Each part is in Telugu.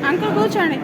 అంకుల్ కూర్చోండి.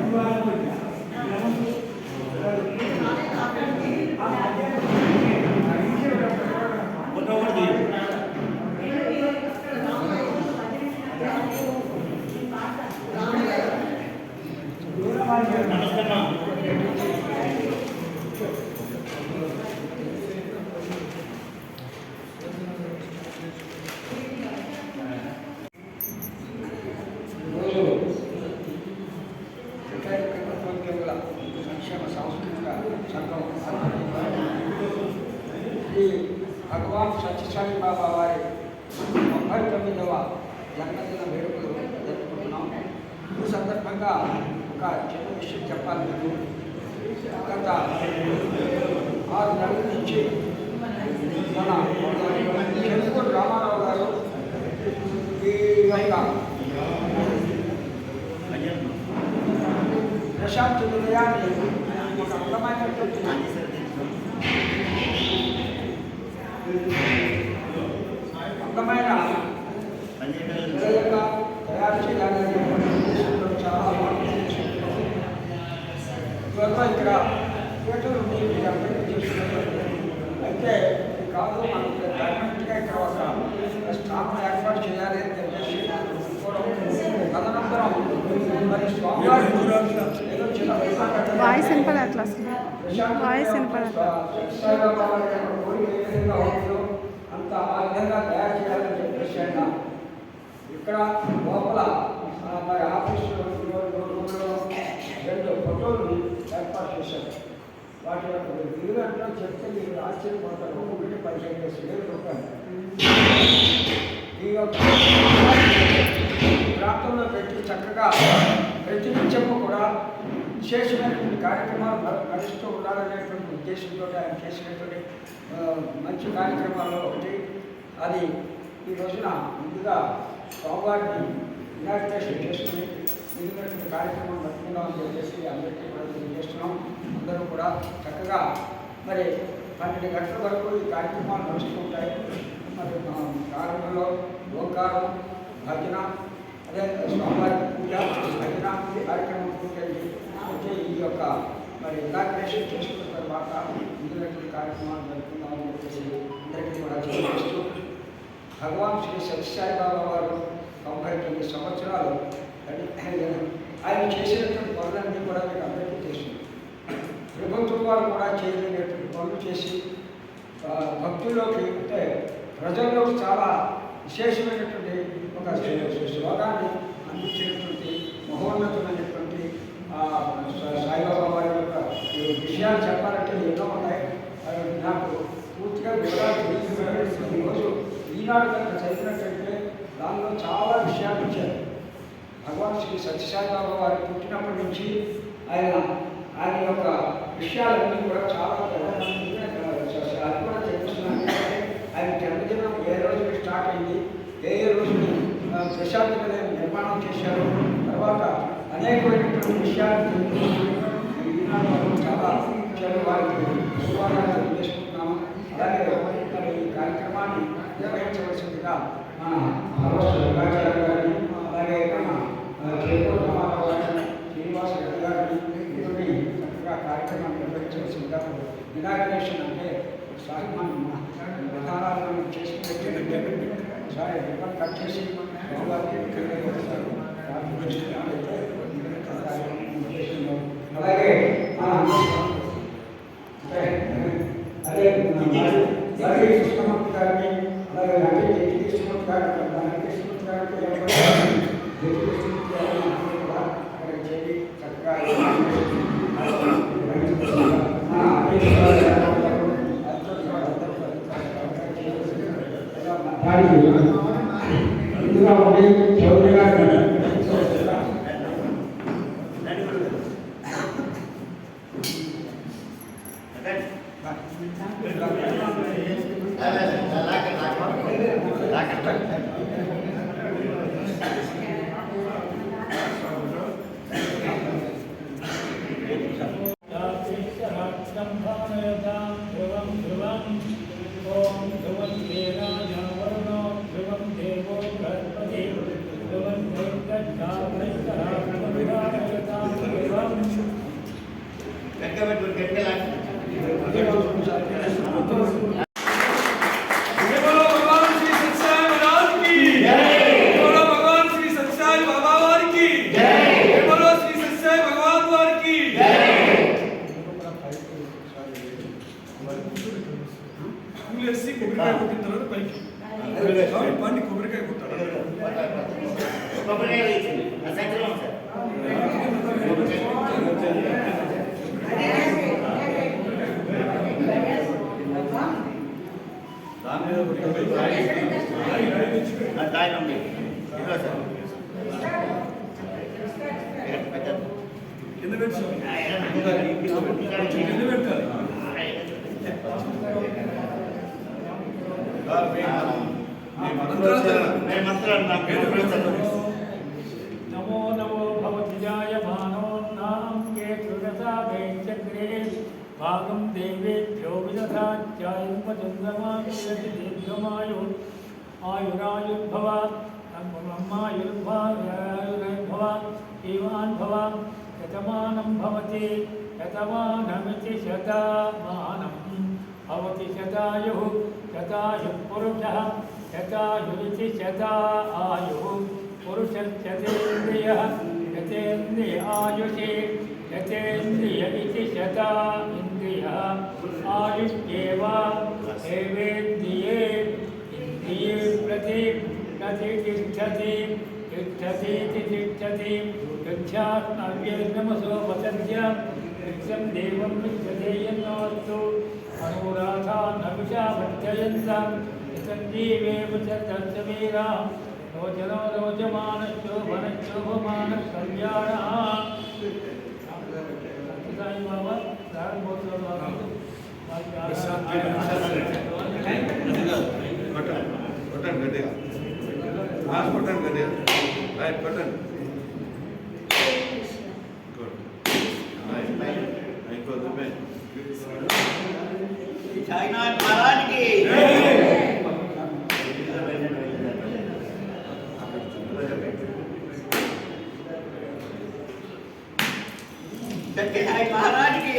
భగవాన్ సత్యసాయి బాబా వారి 99వ జన్మదిన వేడుకలు జరుపుకుంటున్నాం. ఈ సందర్భంగా ఒక చిన్న విషయం చెప్పాలి. మీకు గత 6 నెలల నుంచి మన చెరుకూరు రామారావు గారు ఈ యొక్క ప్రశాంత్ నిలయాన్ని ఒక అందమైనటువంటి అందమైన నిలయంగా తయారు చేయాలనే ఉద్దేశంలో చాలా ఇవన్నీ ఇక్కడ థియేటర్ ఉంది, మీరు అందరికీ చేస్తున్నారు. అయితే ఇది కాదు, మనకి పర్మనెంట్గా ఇక్కడ ఒక స్టాఫ్ ఏర్పాటు చేయాలి అని చెప్పేసి తదనంతరం మరి స్వామివారి వాయిస్ వినపడట్లా, వాయిస్ వినపడట్లా. అంత ఆ విధంగా తయారు చేయాలని చెప్పేసి ఆయన ఇక్కడ లోపల మరి ఆఫీసులో 2 ఫోటోలు ఏర్పాటు చేశారు. వాటి యొక్క విలువలో చెప్తే మీరు ఆశ్చర్యపోతారు. ఒక్కొక్కటి 15,000 రూపాయలు. ఈ యొక్క ప్రాంతంలో పెట్టి చక్కగా ప్రతి నిత్యము కూడా విశేషమైనటువంటి కార్యక్రమాలు నడుస్తూ ఉండాలనేటువంటి ఉద్దేశంతో ఆయన చేసినటువంటి మంచి కార్యక్రమాల్లో ఒకటి అది. ఈ రోజున ముందుగా స్వామివారిని ఇనాగ్రేషన్ చేసుకుని మిగిలినటువంటి కార్యక్రమం నడుపుకుందామని చెప్పేసి అందరికీ కూడా తెలియజేస్తున్నాం. అందరూ కూడా చక్కగా మరి 12 గంటల వరకు ఈ కార్యక్రమాలు నడుస్తూ ఉంటాయి. మరి ప్రారంభంలో ఓంకారం, భజన, అదే స్వామివారి పూజ, భజన కార్యక్రమం పూర్తయింది. అయితే ఈ యొక్క మరి ఇనాగ్రేషన్ చేసుకున్న తర్వాత మిగిలినటువంటి కార్యక్రమాలు జరుపుకుందామని చెప్పేసి అందరికీ కూడా తెలియజేస్తూ భగవాన్ శ్రీ సత్యసాయి బాబా వారు 99 సంవత్సరాలు ఆయన చేసినటువంటి పనులన్నీ కూడా మీకు అందరికీ తెలుసు. ప్రభుత్వం వారు కూడా చేయలేనటువంటి పనులు చేసి భక్తుల్లోకి అంటే ప్రజల్లోకి చాలా విశేషమైనటువంటి ఒక శ్లోకాన్ని అందించినటువంటి మహోన్నతమైనటువంటి సాయిబాబా వారి యొక్క విషయాలు చెప్పాలంటే ఎన్నో ఉన్నాయి. నాకు పూర్తిగా వివరాలు తెలియజేసిన ఈరోజు ఈనాడు కనుక చదివినట్టయితే దానిలో చాలా విషయాలు ఇచ్చారు. భగవాన్ శ్రీ సత్యసాయి బాబా వారు పుట్టినప్పటి నుంచి ఆయన యొక్క విషయాలన్నీ కూడా చాలా అది కూడా తెలుస్తున్నాను. ఆయన జన్మదినం ఏ రోజుకి స్టార్ట్ అయింది, ఏ రోజుని ప్రశాంత్ నిలయం నిర్మాణం చేశారు, తర్వాత అనేకమైనటువంటి విషయాలు చాలా వారికి ధన్యవాదాలు తెలియజేసుకుంటున్నాము. అలాగే మరి ఈ కార్యక్రమాన్ని నిర్వహించవలసిందిగా మన యోగాచార్య గారిని, అలాగే మన చెరుకూరు రామారావు గారిని, శ్రీనివాస రెడ్డి గారిని వీరిని చక్కగా కార్యక్రమాన్ని నిర్వహించవలసిందిగా. ఇనాగ్రేషన్ అంటే ఒకసారి మనం విధానాలను చేసుకునే ఒకసారి రిబ్బన్ కట్ చేసి అలాగే అదే కృష్ణమూర్తి గారిని, అలాగే కృష్ణమూర్తి గారిని అక్కడ చేసి చక్కగా ఇందులో చౌదరి గారు కొబ్బరికాయ కొట్టిన తర్వాత పైకి పండి కొబ్బరికాయ కొట్టాలి. नमो नमो भवति जायमानो नाम के त्रिदशा वैचक्रे भागं देवेभ्यो विदधात्यायुपचन्द्रमां यदि दीर्घमायु आयुरायुर्भव ब्रह्मायुर्भव इवान् भव शतमानं भवति शतमानमिति शतमानं भवति शतायुः शतायुः पुरुषः शतायुरिति शता आयुः पुरुषश्चतेन्द्रियः शतेन्द्रिय आयुषे शतेन्द्रिय इति शता इन्द्रियः आयुष्येव एवेन्द्रिये इन्द्रिये प्रति तिष्ठति तिष्ठतीति तिष्ठति गच्छात्मव्येर्नमसो वसन्त्य वृक्षं देवं विद्यते यन्नोऽस्तु अनुराधा नविषा वर्धयन्तं सञ्जीवेव च तत्सवीरा रोचनो रोचमानशोभनशोभमानः कल्याणः साई बाबा साईनाथ महाराज की सत्य साई महाराज की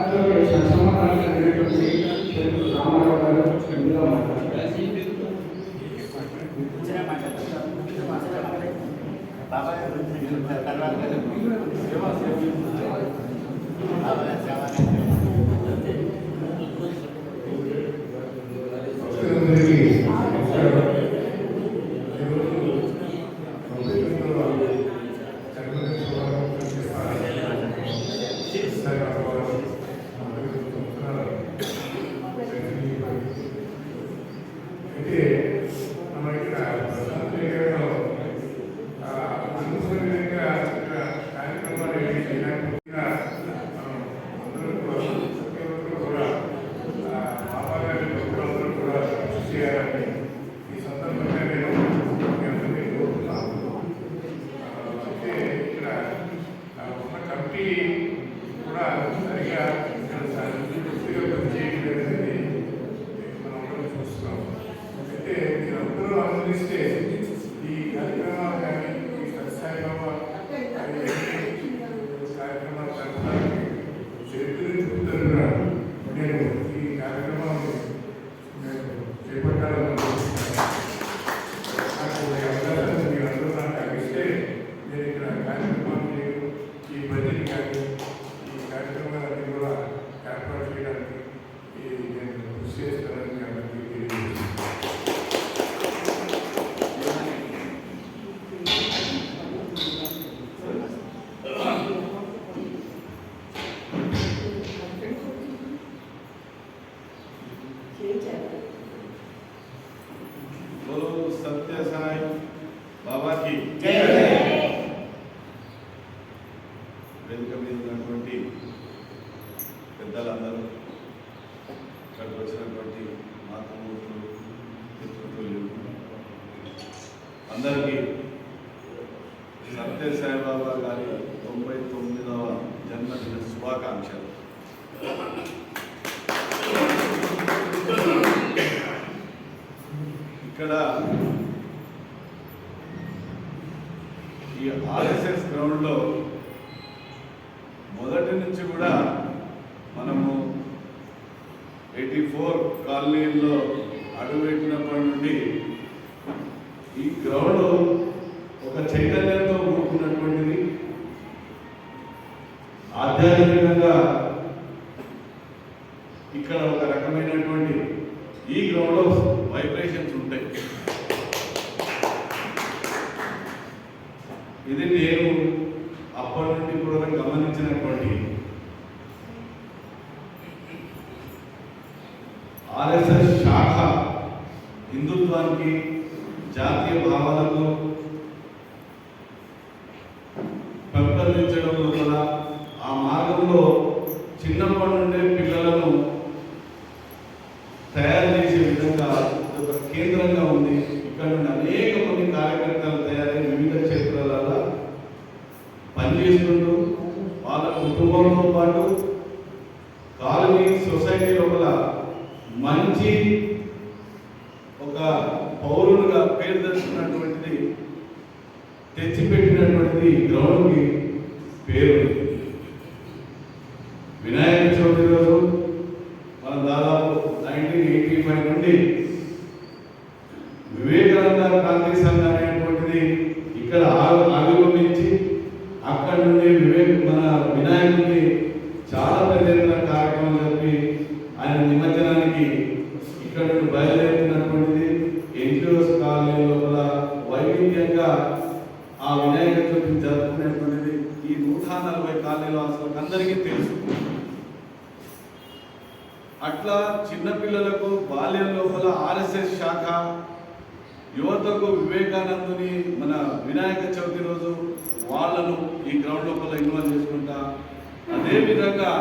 అందరూ పెద్దలందరూ ఇక్కడికి వచ్చినటువంటి మాతృమూర్తులు పితృతులు అందరికీ సత్య సాయిబాబా గారి 99వ జన్మదిన శుభాకాంక్షలు. ఇక్కడ ఈ ఆర్ఎస్ఎస్ గ్రౌండ్లో మొదటి నుంచి కూడా మనము 84 కాలనీల్లో అడుగుపెట్టినప్పటి నుండి ఈ గ్రౌండ్ ఒక చైతన్యంతో కూడుకున్నటువంటిది. ఆధ్యాత్మికంగా ఇక్కడ ఒక రకమైనటువంటి ఈ గ్రౌండ్లో వైబ్రేషన్స్ ఉంటాయి. ఇది నేను అప్పటి నుండి కూడా గమనించినటువంటి ఆర్ఎస్ఎస్ శాఖ హిందుత్వానికి జాతీయ భావాలకు పెంపొందించడం లోపల ఆ మార్గంలో చిన్నప్పటి నుండే పిల్లలను తయారు చేసే విధంగా ఒక కేంద్రంగా ఉంది. ఇక్కడ నుండి అనేక మంది కార్యకర్తలు తయారై వివిధ క్షేత్రాలలో పనిచేస్తుంటూ వాళ్ళ కుటుంబంతో పాటు కాలనీ సొసైటీ లోపల మంచి ఒక పౌరులుగా పేరు తెచ్చుకున్నటువంటిది తెచ్చిపెట్టినటువంటిది గ్రౌండ్కి పేరు. వినాయక చవితి రోజు మనం దాదాపు 1985 నుండి వివేకానంద క్రాంతి సంఘం అనేటువంటిది ఇక్కడ ఆవిర్భవించి అక్కడ నుండి మన వినాయకుడిని చాలా పెద్ద ఎత్తున కార్యక్రమం జరిపి ఆయన నిమజ్జనానికి ఇక్కడ నుండి బయలుదేరుతున్నటువంటిది ఎన్జిఓస్ కాలనీ లోపల వైవిధ్యంగా ఆ వినాయక చవితిని జరుపుకునేటువంటిది ఈ 140 కాలనీల వాసులకు అందరికీ తెలుసు. అట్లా చిన్నపిల్లలకు బాల్యం లోపల ఆర్ఎస్ఎస్ శాఖ యువతకు వివేకానందుని మన వినాయక చవితి రోజు వాళ్ళను ఈ గ్రౌండ్ లోపల ఇన్వాల్వ్ చేసుకుంటా, అదేవిధంగా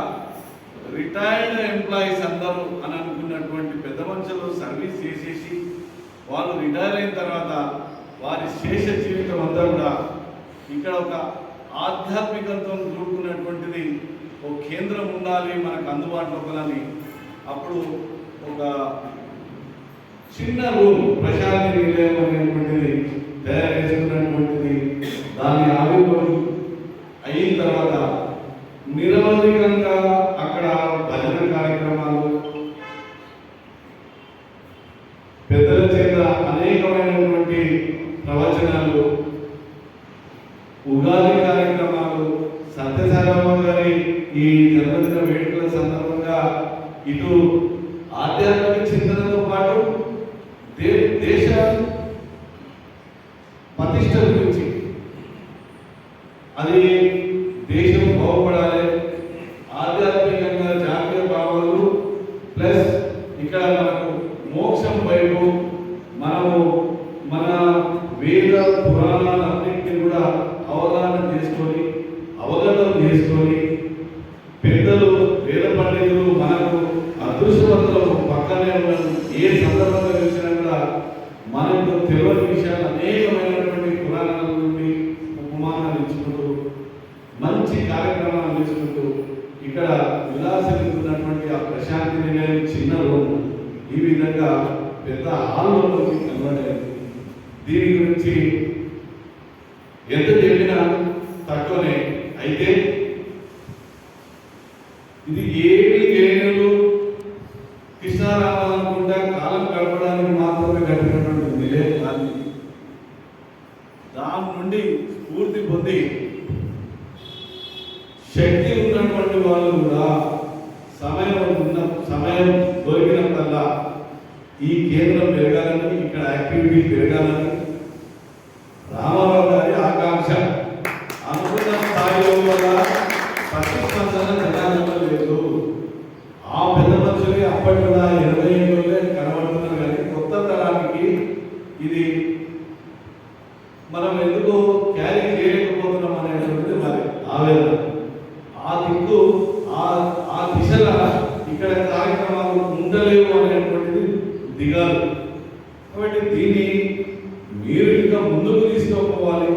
రిటైర్డ్ ఎంప్లాయీస్ అందరూ అని అనుకున్నటువంటి పెద్ద మనుషులు సర్వీస్ చేసేసి వాళ్ళు రిటైర్ అయిన తర్వాత వారి శేష జీవితం అంతా కూడా ఇక్కడ ఒక ఆధ్యాత్మికతతో కూడుకున్నటువంటిది ఒక కేంద్రం ఉండాలి మనకు అందుబాటులోకి. అప్పుడు ఒక చిన్న రూమ్ ప్రశాంతి నిలయం అనేటువంటిది తయారు చేసుకున్నటువంటిది. దాని ఆవిర్భావం అయిన తర్వాత నిరవధికంగా అక్కడ భజన కార్యక్రమాలు, పెద్దల చేత అనేకమైనటువంటి ప్రవచనాలు, ఉగాది కార్యక్రమాలు, సత్యసాయిబాబా గారి ఈ జన్మదిన వేడుకల సందర్భంగా ఇటు ఆధ్యాత్మిక చింతనతో పాటు దేశ ప్రతిష్ట గురించి, అది దేశం బాగుపడాలి, ఆధ్యాత్మికంగా జాతీయ భావాలు ప్లస్ ఇక్కడ మనకు మోక్షం వైపు మనము మన వేద పురాణాలన్నింటినీ కూడా అవగాహన చేసుకొని పెద్దలు వేద పండితులు మనకు అదృష్టవంతులు పక్కనే ఉన్నారు. ఏ సందర్భంగా తెలిసినా కూడా మనకు తెలియని విషయాలు అనేకమైనటువంటి పురాణాల నుండి ఉపమానాలు ఇచ్చుకుంటూ మంచి కార్యక్రమాలు చేసుకుంటూ ఇక్కడ విలాసమైనటువంటి ఆ ప్రశాంతి నిలయం చిన్న రూమ్ ఈ విధంగా పెద్ద హాల్లోకి కన్వర్ట్ అయింది. దీని గురించి ఎంత చెప్పినా తక్కువనే. అయితే ఇది ఏమి చేయలేదు, కృష్ణారామాలనుకుంటా కాలం గడపడానికి మాత్రమే గడిపినటువంటి నిలయం కాదు. దాని నుండి స్ఫూర్తి పొంది శక్తి ఉన్నటువంటి వాళ్ళు కూడా సమయం దొరికినప్పుడల్లా ఈ కేంద్రం పెరగాలని, ఇక్కడ యాక్టివిటీ పెరగాలని రామారావు గారి ఆకాంక్ష. అనుకున్న స్థాయిలో వల్ల ప్రతిస్పందన జనాలలో లేదు. ఆ పెద్ద మనుషులే అప్పట్లో 80 ఏళ్ళే కనబడుతున్నారు. కానీ కొత్త తరానికి ఇది మనం ఎందుకు క్యారీ చేయలేకపోతున్నాం అనేటువంటిది మరి ఆవేదన. ఆ దిక్కు ఆ దిశగా దిగాలి. కాబట్టి దీన్ని మీరు ఇంకా ముందుకు తీసుకుపోవాలి,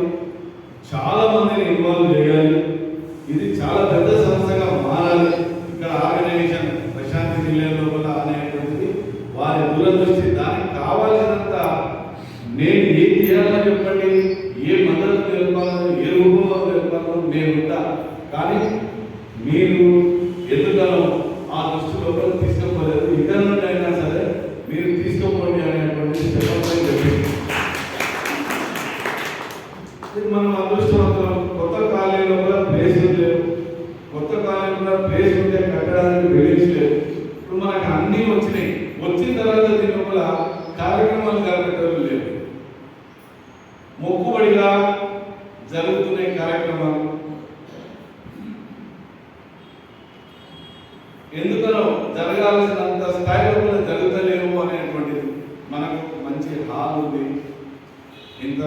చాలా మందిని ఇన్వాల్వ్ చేయాలి. ఇది చాలా పెద్ద సంస్థగా మారాలి. ఇక్కడ ఆర్గనైజేషన్ ప్రశాంతి నిలయం లోపల అనేటువంటిది వారి దూరదృష్టి. దానికి కావాల్సినంత నేను ఏం చేయాలని చెప్పండి, ఏ మద్దతు తెలుపాలో, ఏ రూపంలో తెలుపాలో నేను ఉంటా. కానీ మీరు ఎందుకనో ఆ దృష్టి లోపల తీసుకోలేదు. ఇద్దరు నుండి అయినా సరే మీరు తీసుకోపోండి అనేటువంటిది చెప్పడం జరిగింది. మనం అదృష్టవంతులం. కొత్త కాలేజీలో కూడా ప్లేసులు లేవు. కొత్త కాలేజీలో ప్లేస్ ఉంటే కట్టడానికి బిల్డింగ్స్ లేవు. ఇప్పుడు మనకు అన్నీ వచ్చినాయి. వచ్చిన తర్వాత దీని లోపల కార్యక్రమాలు జరగటం లేవు. మొక్కుబడిగా జరుగుతున్నాయి కార్యక్రమాలు. ఎందుకనో జరగాల్సినంత స్థాయిలో కూడా జరుగుతలేవు అనేటువంటిది. మనకు మంచి హాల్ ఉంది, ఇంత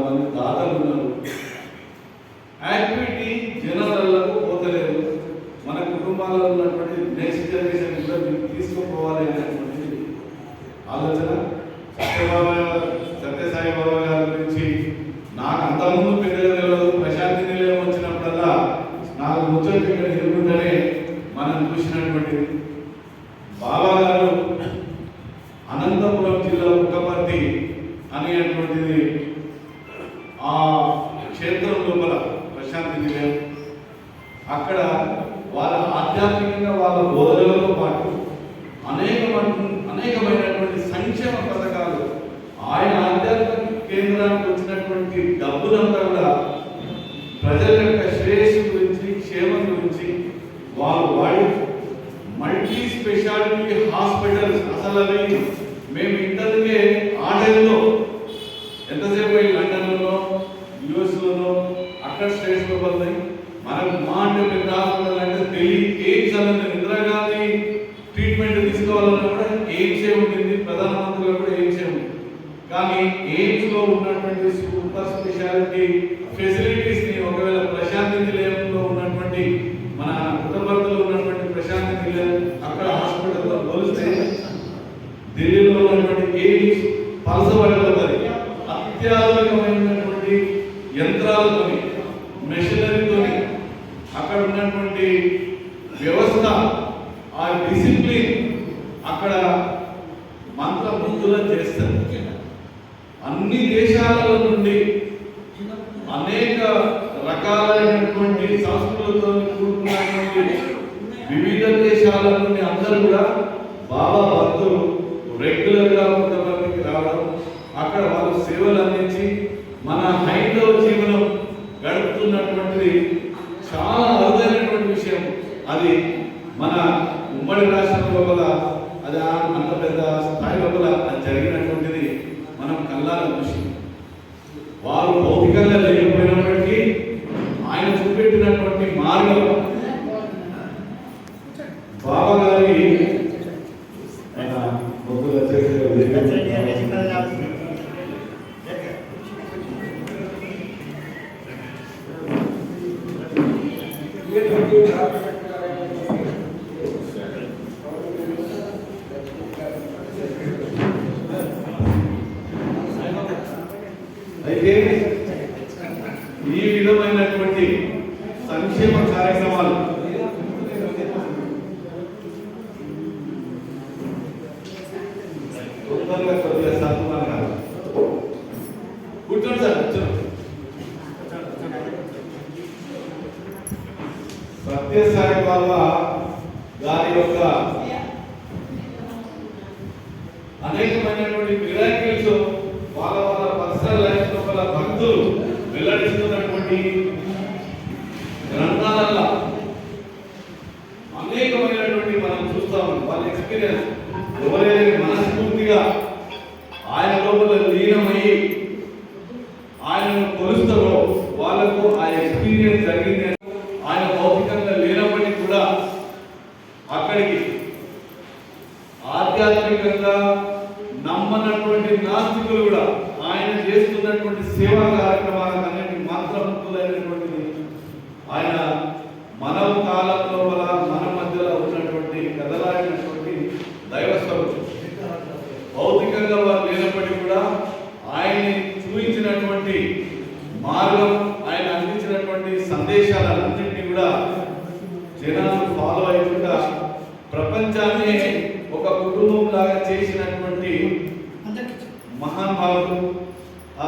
మంది దాతలు ఉన్నారు, యాక్టివిటీ జనాలకు పోతలేదు. మన కుటుంబాలలో ఉన్నటువంటి నెక్స్ట్ జనరేషన్ కూడా మీరు తీసుకుపోవాలి అనేటువంటిది ఆలోచన. సత్యసాయి బాబా గారి గురించి నాకు అంతకుముందు పెద్దగా తెలియదు. ప్రశాంతి నిలయం వచ్చినప్పుడల్లా నాకు ముచ్చట ఇక్కడ ఎదుర్కొంటేనే మనం చూసినటువంటిది. బాబా గారు అనంతపురం జిల్లా పుట్టపర్తి అనేటువంటిది ఆ క్షేత్రం లోపల ప్రశాంతి నిలయం. అక్కడ వాళ్ళ ఆధ్యాత్మికంగా వాళ్ళ బోధనలతో పాటు అనేకమైనటువంటి సంక్షేమ పథకాలు, ఆయన ఆధ్యాత్మిక కేంద్రానికి వచ్చినటువంటి డబ్బులంతా కూడా ప్రజల యొక్క శ్రేయస్సు గురించి, క్షేమం గురించి వాళ్ళు వాడి మల్టీ స్పెషాలిటీ హాస్పిటల్స్. అసలు అవి మేము ఇంతకే ఆ టైంలో ఎంతసేపు లండన్లో, యుఎస్లోనో అక్కడ స్టేట్స్లో పడతాయి. మనకు మా అంటే పెద్ద హాస్పిటల్ అంటే ఢిల్లీ ఎయిమ్స్ అనేది ఇందిరాగాంధీ ట్రీట్మెంట్ తీసుకోవాలన్నా కూడా ఎయిమ్సే ఉంటుంది. ప్రధానమంత్రిలో కూడా ఎయిమ్సే ఉంది. కానీ ఎయిమ్స్లో ఉన్నటువంటి సూపర్ స్పెషాలిటీ ఫెసిలిటీస్ని ఒకవేళ ప్రశాంతి నిలయంలో ఉన్నటువంటి మన పుట్టపర్తిలో ఉన్నటువంటి ప్రశాంతి నిలయం అక్కడ హాస్పిటల్లో పోలిస్తే ఢిల్లీలో ఉన్నటువంటి ఎయిమ్స్ పలసబడిపోతుంది. అత్యాధునికమైనటువంటి యంత్రాలతోని, మెషినరీతోని అక్కడ ఉన్నటువంటి వ్యవస్థ, ఆ డిసిప్లిన్ అక్కడ మంత్రముగ్ధుల చేస్తారు. అన్ని దేశాల నుండి అనేక రకాలైనటువంటి సంస్కృతులతో కూడుకున్నటువంటి వివిధ దేశాల నుండి అందరూ కూడా బాబా భక్తులు రెగ్యులర్గా పుట్టపర్తికి రావడం, అక్కడ వాళ్ళు సేవలు అందించి మన హైందవ జీవనం గడుపుతున్నటువంటిది చాలా అరుదైనటువంటి విషయం. అది మన ఉమ్మడి రాష్ట్రం లోపల అది అంత పెద్ద స్థాయి లోపల అది జరిగినటువంటిది మనం కళ్ళారా చూసి. వారు భౌతికంగా లేకపోయినప్పటికీ ఆయన చూపెట్టినటువంటి మార్గం బాబా గారి అయితే ఈ విధమైనటువంటి సంక్షేమ కార్యక్రమాలు కొద్దిగా సాధువుగా కూర్చోండి సార్, కూర్చోండి. సత్యసాయి బాబా గారి యొక్క అనేకమైనటువంటి మిరాకిల్స్ వాళ్ళ పర్సనల్ లైఫ్ లోపల భక్తులు వెల్లడిస్తున్నటువంటి గ్రంథాలలో అనేకమైనటువంటి మనం చూస్తాము. వాళ్ళ ఎక్స్పీరియన్స్ ఎవరైతే మనస్ఫూర్తిగా ఆయన లోపల లీనమయ్యి ఆయనను కొలుస్తారో వాళ్ళకు ఆ ఎక్స్పీరియన్స్ జరిగింది. ఆయన భౌతికంగా లేనప్పటికీ కూడా అక్కడికి ఆధ్యాత్మికంగా నమ్మనటువంటి నాస్తికులు కూడా ఆయన చేస్తున్నటువంటి సేవా కార్యక్రమాలకు అన్నిటి మాత్రముక్తులైనటువంటిది. ఆయన మనవ కాలం లోపల మన మధ్యలో ఉన్నటువంటి కదలాడినటువంటి దైవ స్వరూపం. కూడా ఆయన చూపించినటువంటి మార్గం, ఆయన అందించినటువంటి సందేశాలన్నింటినీ కూడా జనాలు ఫాలో అయ్యేట్టుగా ప్రపంచాన్ని ఒక కుటుంబం లాగా చేసినటువంటి మహానుభావుడు ఆ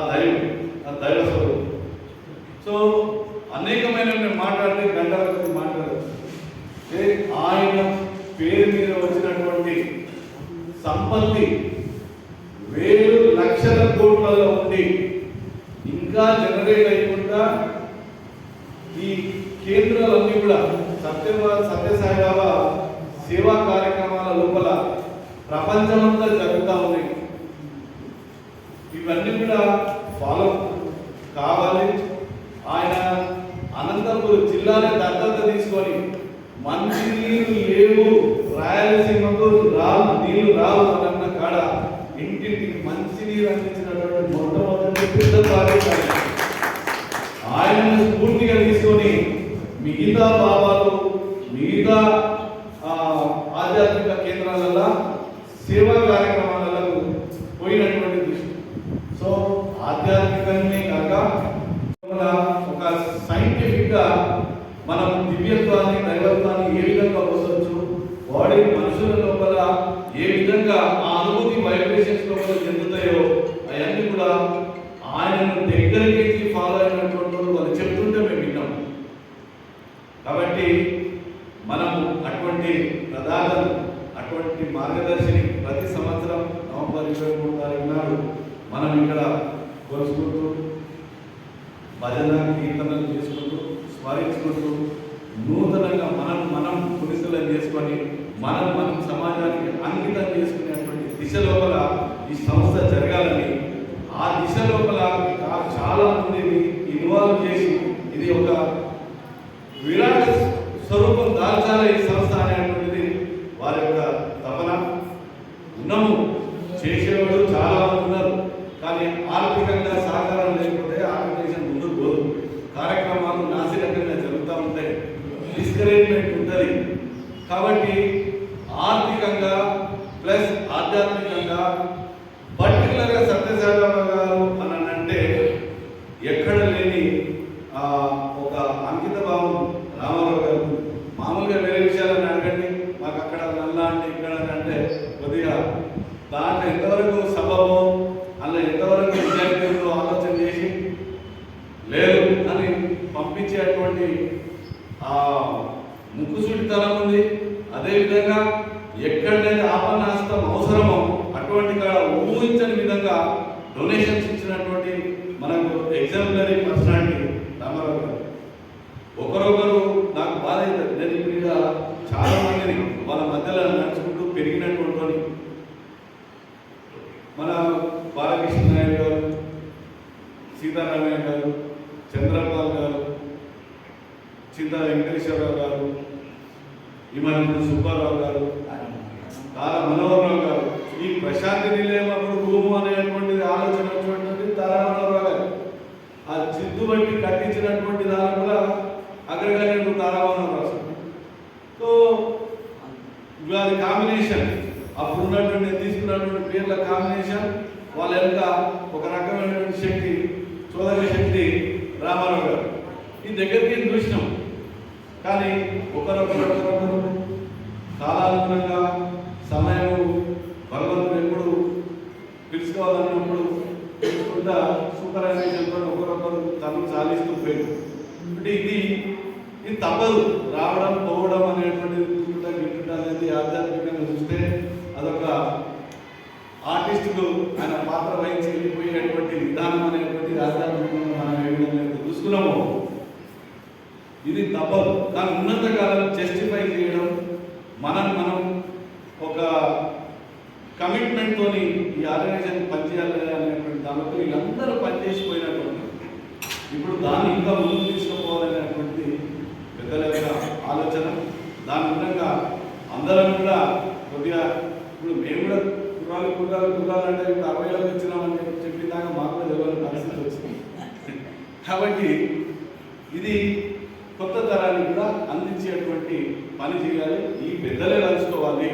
దైవ స్వరూపం. సో అనేకమైన మాట్లాడితే గంటల గురించి మాట్లాడచ్చు. ఆయన పేరు మీద వచ్చినటువంటి సంపత్తి వేలు లక్షల కోట్లలో ఉండి ఇంకా జనరేట్ అయ్యకుండా ఈ కేంద్రాలన్నీ కూడా సత్యసాయిబాబా సేవా కార్యక్రమాల లోపల ప్రపంచమంతా జరుగుతూ ఉన్నాయి. ఇవన్నీ కూడా ఫాలో కావాలి. ఆయన అనంతపురం జిల్లాని దత్తత తీసుకొని మంచి నీరు లేవు, రాయలసీమకు నీళ్లు రావు అన్న కాడ ఇంటింటికి మంచి నీరు అందించినటువంటి మొట్టమొదటి పెద్ద కార్యక్రమం. ఆయనను స్ఫూర్తిగా తీసుకొని మిగతా బాబాలు, మిగతా ఆధ్యాత్మిక కేంద్రాలలో సేవా కార్యక్రమాలకు పోయినటువంటి దృష్టి. సో ఆధ్యాత్మికంగా కాక ఒక సైంటిఫిక్ గా మనం దివ్యత్వాన్ని, దైవత్వాన్ని ఏ విధంగా పొందవచ్చు, బాడీ మనుషుల లోపల ఏ విధంగా ఆ అనుభూతి వైబ్రేషన్స్ లోపల చెందుతాయో అవన్నీ కూడా ఆయనను దగ్గరికి ఫాలో అయినటువంటి వాళ్ళు చెప్తుంటే మేము విన్నాం. కాబట్టి మనము అటువంటి ప్రధానం, అటువంటి మార్గదర్శిని ప్రతి సంవత్సరం నవంబర్ 23 తారీఖు నాడు మనం ఇక్కడ కోరుకుంటూ భజన కీర్తనలు చేసుకుంటూ స్మరించుకుంటూ నూతనంగా మనం పునితులను చేసుకొని మనం సమాజానికి అంకితం చేసుకునేటువంటి దిశ లోపల ఈ సంస్థ జరగాలని, ఆ దిశ లోపల చాలా మందిని ఇన్వాల్వ్ చేసి ఇది ఒక విరాట్ స్వరూపం దాల్చాలి ఈ సంస్థ అనేటువంటిది వారి యొక్క తపన. ఉన్నాము, చేసేవాడు చాలా మంది ఉన్నారు, కానీ ఆర్థికంగా సహకారం లేకపోతే ఆర్గనైజేషన్ ముందుకు పోదు. కార్యక్రమాలు నాసిరకంగా జరుగుతూ ఉంటాయి, డిస్కరేజ్మెంట్ ఉంటుంది. కాబట్టి ఆర్థికంగా ప్లస్ ఆధ్యాత్మికంగా పర్టికులర్గా సత్యసాయిబాబా గారు అని అంటే ఎక్కడ లేని ఒక అంకిత భావం రామారావు గారు. మామూలుగా వేరే విషయాలను అడగండి, మాకు అక్కడ నల్లా అంటే ఇక్కడ అంటే కొద్దిగా దాంట్లో ఎంతవరకు సబబో అలా ఎంతవరకు విద్యార్థులతో ఆలోచన చేసి లేదు అని పంపించేటువంటి ముక్కుసూటితనం ఉంది. అదేవిధంగా ఎక్కడైతే ఆపన్నాస్తం అవసరమో అటువంటి కాడ ఊహించని విధంగా డొనేషన్స్ ఇచ్చినటువంటి మనకు ఎగ్జాంపులరీ పర్సనాలిటీ రామారావు గారు. ఒకరొకరు నాకు బాధ అవుతుంది. నేను ఇప్పుడు చాలా మందిని వాళ్ళ మధ్యలో నడుచుకుంటూ పెరిగినటువంటి మన బాలకృష్ణ నాయుడు గారు, సీతారామయ్య గారు, చంద్రపాల్ గారు, చింతా వెంకటేశ్వరరావు గారు, ఇమాని సుబ్బారావు గారు, తారా మనోహరరావు గారు, ఈ ప్రశాంతి నిలయం అప్పుడు రూము అనేటువంటిది ఆలోచన వచ్చినటువంటి తారా మనోహరరావు గారు, ఆ జిద్దు బట్టి కట్టించినటువంటి దాని కూడా అగ్రగారి తారా మనోహరరావు. సో వారి కాంబినేషన్ అప్పుడు ఉన్నటువంటి తీసుకున్నటువంటి పేర్ల కాంబినేషన్ వాళ్ళ యొక్క ఒక రకమైనటువంటి శక్తి, చోదక శక్తి రామారావు గారు. ఈ దగ్గరికి చూసినాం, కానీ ఒకరొకరు కాలానుగుణంగా సమయం భగవంతుడు ఎప్పుడు పిలుచుకోవాలన్నప్పుడు పిలుచుకుంటా సూపరైజేషన్తో ఒకరొకరు తను చాలిస్తూ పోయింది. అంటే ఇది తప్పదు, రావడం పోవడం అనేటువంటిది గిట్టుట అనేది ఆధ్యాత్మికంగా చూస్తే అదొక ఆర్టిస్టులు ఆయన పాత్ర వహించి వెళ్ళిపోయినటువంటి విధానం అనేటువంటి ఆధ్యాత్మికంగా మనం ఏ విధంగా చూసుకున్నామో ఇది తప్పదు. దాని ఉన్నంతకాలం జస్టిఫై చేయడం, మనం ఒక కమిట్మెంట్తో ఈ ఆర్గనైజేషన్ పనిచేయాలి అనేటువంటి దాంట్లో వీళ్ళందరూ పనిచేసిపోయినటువంటి ఇప్పుడు దాన్ని ఇంకా ముందుకు తీసుకుపోవాలనేటువంటి పెద్దల యొక్క ఆలోచన. దాని విధంగా అందరం కూడా కొద్దిగా ఇప్పుడు మేము కూడా కుర్రాలు అంటే ఇప్పుడు 60 ఏళ్ళకి వచ్చినామని చెప్పి దాకా మాకు కూడా తెలియని పరిస్థితి వచ్చింది. కాబట్టి ఇది కొత్త తరానికి కూడా అందించేటువంటి పని చేయాలి. ఈ పెద్దలే కలుసుకోవాలి,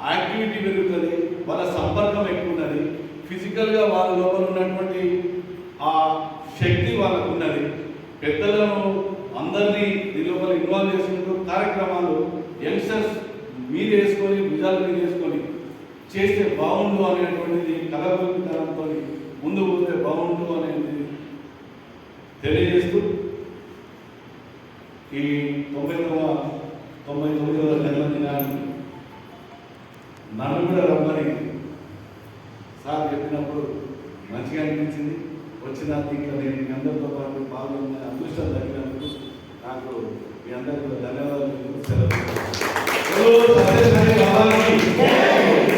యాక్టివిటీ పెరుగుతుంది, వాళ్ళ సంపర్కం ఎక్కువ ఉన్నది. ఫిజికల్గా వాళ్ళ లోపల ఉన్నటువంటి ఆ శక్తి వాళ్ళకు ఉన్నది. పెద్దలను అందరినీ ఈ లోపల ఇన్వాల్వ్ చేసుకుంటూ కార్యక్రమాలు యంగ్స్టర్స్ మీరు వేసుకొని భుజాల మీద వేసుకొని చేస్తే బాగుండు అనేటువంటిది కళాభితనంతో ముందు పోతే బాగుండు అనేది తెలియజేస్తూ ఈ 99వ జన్మదినాన్ని నన్ను కూడా రమ్మని సార్ చెప్పినప్పుడు మంచిగా అనిపించింది. వచ్చిన ఇంకా నేను మీ అందరితో పాటు పాల్గొన్న అదృష్టం తగ్గినందుకు నాకు మీ అందరికీ కూడా ధన్యవాదాలు.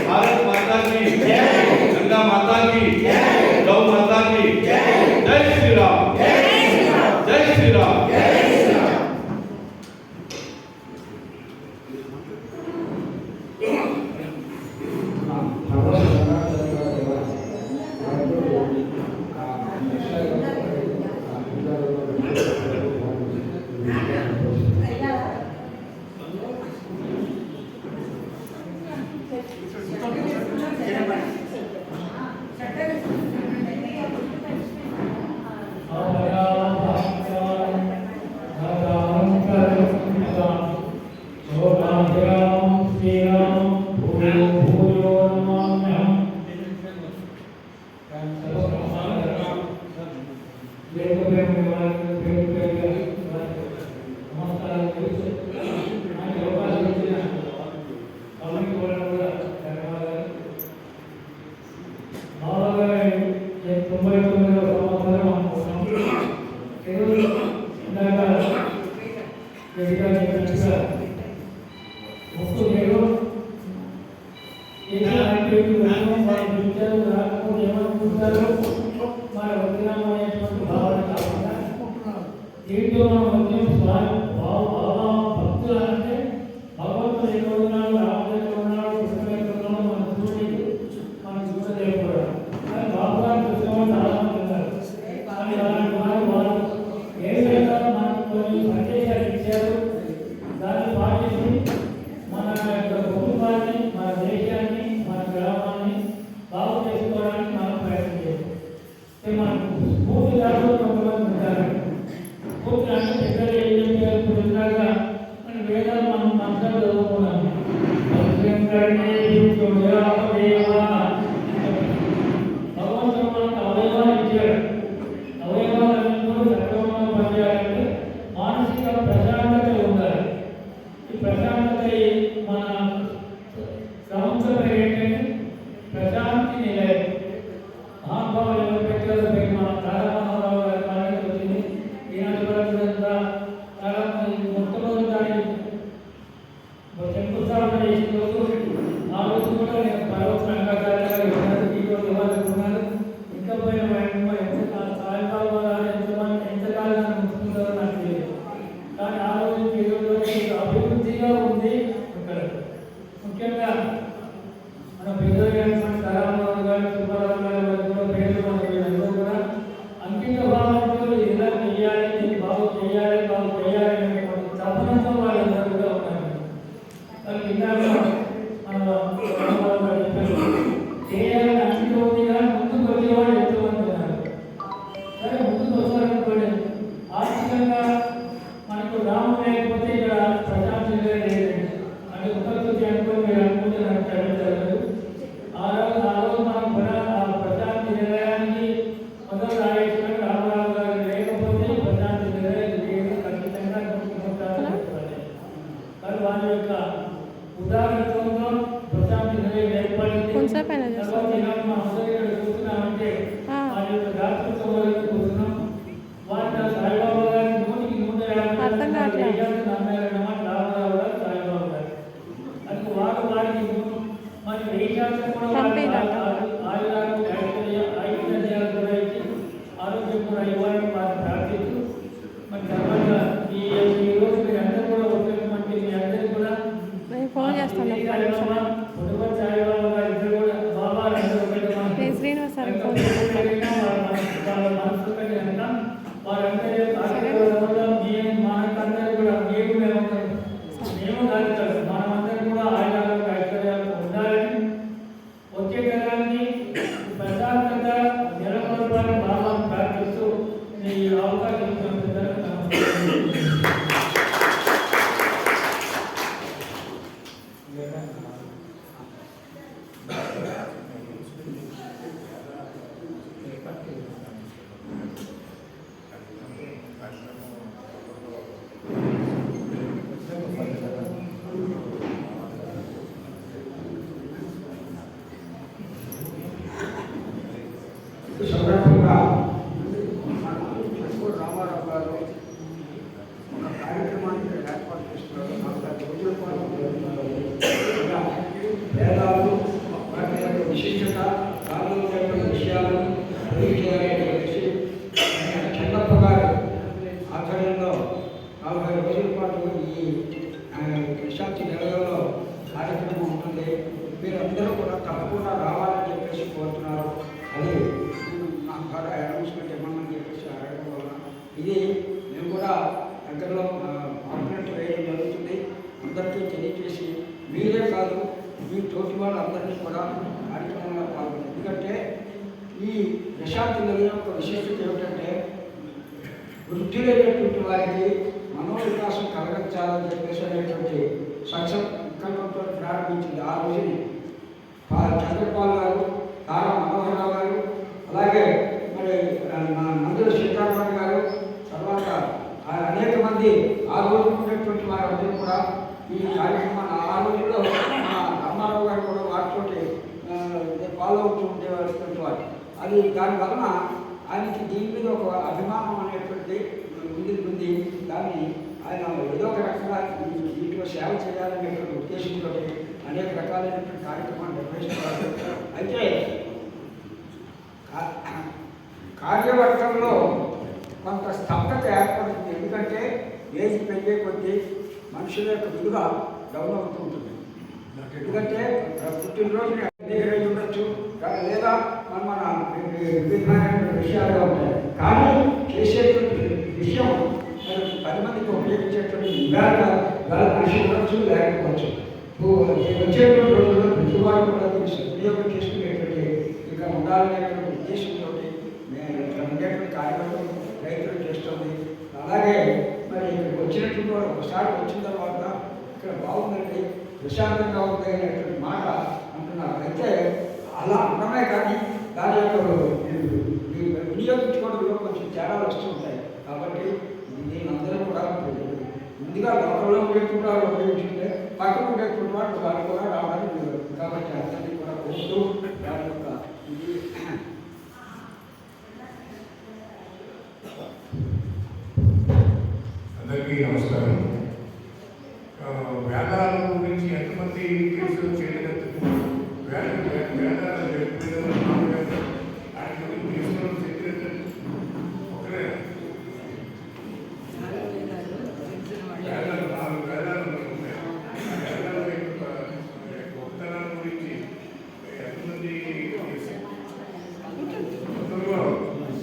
భారత్ మాతాకి గంగా మాతాకి గౌ మాతాకి జై శ్రీరామ్, జై శ్రీరామ్. దీంట్లో మనం వచ్చే భక్తులు అంటే భగవంతుడు ఎక్కడ ఉన్నాడు, రామదేవుడు ఉన్నాడు, కృష్ణుడు ఉన్నాడు, మనం చూడలేకపోవడం. కానీ బాబు గారు చూసేవాళ్ళు చాలా మంది ఉన్నారు. కానీ అలాంటి వాళ్ళు ఏ విధంగా మనకు కొన్ని సందేశాలు ఇచ్చారు, దాన్ని పాటించి మన యొక్క కుటుంబాన్ని, మన దేశాన్ని, మన గ్రామాన్ని బాగు చేసుకోవడానికి మనం ప్రయత్నం చేస్తాం. మనకు స్ఫూర్తి దాంట్లో కొంతమంది ఉంటారు. స్ఫూర్తి అంటే పెద్దలు ఏం చెప్పారు ఇందాక మన వేదాలు మనం మంత్రాలు చదువుకున్నాం. భగవంతుడు మనకు అవయవాలు ఇచ్చాడు. అవయవాలన్నీ కూడా సక్రమంగా పనిచేయాలంటే మానసిక ప్రశాంతత ఉండాలి. ఈ ప్రశాంతత మన సంస్థ ఏంటంటే ప్రశాంతి నిలయం. మహానుభావులు ఎవరు పెట్టారు? మన తారమహారావు గారి కాలేజీ వచ్చింది. ఈనాటి వరకు చాలా మొట్టమొదటి దాన్ని శంకుస్థాపన చేసిన రోజు ఆ రోజు కూడా నేను పర్వతంగా ఈ రోజు ఇవ్వాలనుకున్నాను. ఇంకా పోయిన సాయంకాలం ఎంతకాలం ఉంచుకుంటారో నాకు తెలియదు. కానీ ఆ రోజు ఈ రోజు అభివృద్ధిగా ఉంది ఇక్కడ. ముఖ్యంగా మన పెద్దలైనటువంటి తారామరావు గారు, సుబ్బారావు గారు కూడా పేర్లు మనకు కూడా అంకిత భావంతో ఇలా చేయాలి, దీన్ని బాగు చేయాలి అనేటువంటి తపనతో వాళ్ళందరూ కూడా ఉన్నారు. ఇందాక మన రామారావు గారు చెప్పారు, చేయాలని అంకిత ఉంది కానీ ముందుకు వచ్చేవాళ్ళు ఎంతోమంది ఉన్నారు. సరే ముందుకు వస్తారనుకోండి, ఆర్థికంగా మనకు రాము లేకపోతే ఇక్కడ ప్రశాంతంగా లేదండి. అంటే ఉపకృతి అనుకోని మీరు అనుకుంటే నాకు చదివించారు. ఆ రోజు మనం ప్రశాంతి నిలయానికి మొదలు రాయేసిన రామారావు గారు లేకపోతే ప్రశాంతి నిలయం లేదు. ఖచ్చితంగా చెప్పాలి. కానీ వాళ్ళ యొక్క ఉదాహరణతో ప్రశాంతి నిలయం ఏర్పడింది. తర్వాత ఈనాడు మా అందరూ ఇక్కడ చూస్తున్నామంటే వాళ్ళ యొక్క దాతృత్వం వరకు చూస్తున్నాం. వాళ్ళ సాయిబాబా గారి 150 దేశాలు నమ్మారన్నమాట. రామారావు గారు, సాయిబాబా గారు అది వారికి మన దేశాలను కూడా ఆయుధాలు ఐక్యతలు కూడా ఇచ్చి ఆరోగ్యం కూడా ఇవ్వాలని వారు ప్రార్థిస్తూ మన తర్వాత ఈ రోజు మీరు అందరూ కూడా వచ్చినటువంటి మీ అందరికీ కూడా ఫోన్ చేస్తాను. కుటుంబ సాయిబాబా గారు ఇద్దరు కూడా బాబా అందరూ శ్రీనివాస్ సార్ వారందరూ మనకందరూ కూడా మేము దానిస్తారు. మనమందరం కూడా ఆయుధాలు ఐశ్వర్యాలు ఉండాలని వచ్చే తరాన్ని జరుగుతుంది. మీరందరూ కూడా తప్పకుండా రావాలని చెప్పేసి కోరుతున్నారు. అది నా ద్వారా అనౌన్స్మెంట్ ఇవ్వమని చెప్పేసి అడగడం వల్ల ఇది మేము కూడా దగ్గరలో ఆపరేట్ వేయడం జరుగుతుంది. అందరికీ తెలియజేసి మీరే కాదు మీ తోటి వాళ్ళందరినీ కూడా కార్యక్రమంలో పాల్గొన్నారు. ఎందుకంటే ఈ ప్రశాంతి నది ఒక విశిష్టత ఏమిటంటే వృద్ధులైనటువంటి వారికి మనోవికాసం కలగచ్చాలని చెప్పేసి అనేటువంటి సంకల్పంతో ప్రారంభించింది. ఆ రోజుని చంద్రపాల్ గారు, తారా మనోహరరావు గారు, అలాగే మరి నందుల సీతారామన్ గారు, తర్వాత అనేక మంది ఆ రోజు ఉన్నటువంటి వారందరూ కూడా ఈ కార్యక్రమాన్ని ఆ రోజుల్లో రామారావు గారు కూడా వాటితోటి ఫాలో అవుతూ ఉండేటువంటి వారు. అది దానివలన ఆయనకి దీని మీద ఒక అభిమానం అనేటువంటి ఉంది. దాన్ని ఆయన ఏదో ఒక రకంగా వీటిలో సేవ చేయాలనేటువంటి ఉద్దేశంతో అనేక రకాలైనటువంటి కార్యక్రమాలు నిర్వహిస్తున్నారు. అయితే కార్యవర్గంలో కొంత స్తబ్దత ఏర్పడుతుంది. ఎందుకంటే ఏజ్ పెరిగే కొద్దీ మనుషుల యొక్క విలువ డౌన్ అవుతూ ఉంటుంది. ఎందుకంటే పుట్టినరోజుని దగ్గర ఉండొచ్చు, లేదా మన విభిన్నమైన విషయాలుగా ఉంటాయి. కానీ చేసేటువంటి విషయం 10 మందికి ఉపయోగించేటువంటి విధానంగా మనిషి ఉండొచ్చు, లేకపోవచ్చు. వచ్చేటువంటి రోజుల్లో ప్రతివాడు కూడా దీన్ని సద్వినియోగం చేసుకునేటువంటి ఇక ఉండాలనేటువంటి ఉద్దేశంతో నేను ఇక్కడ ఉండేటువంటి కార్యక్రమం రైతులు చేస్తుంది. అలాగే మరి ఇక్కడికి వచ్చినటువంటి వారు ఒకసారి వచ్చిన తర్వాత ఇక్కడ బాగుందండి, ప్రశాంతంగా ఉంది అనేటువంటి మాట అంటున్నారు. అయితే అలా ఉండమే కానీ దాని యొక్క వినియోగించుకోవడంలో కొంచెం తేడాలు వస్తూ ఉంటాయి. కాబట్టి దీని అందరూ కూడా ముందుగా లోకంలో ఉండేకుండా ఉపయోగించుకుంటే పక్కన ఉండేటువంటి వాళ్ళు కూడా రావడానికి లేదు. కాబట్టి అందరినీ కూడా కోరుతూ దాని యొక్క అందరికీ నమస్కారం. వేదాల గురించి ఎంతమంది కేసులు చేయలేదు? వేదాలు ఒకరే గొప్పతనం గురించి ఎంతమంది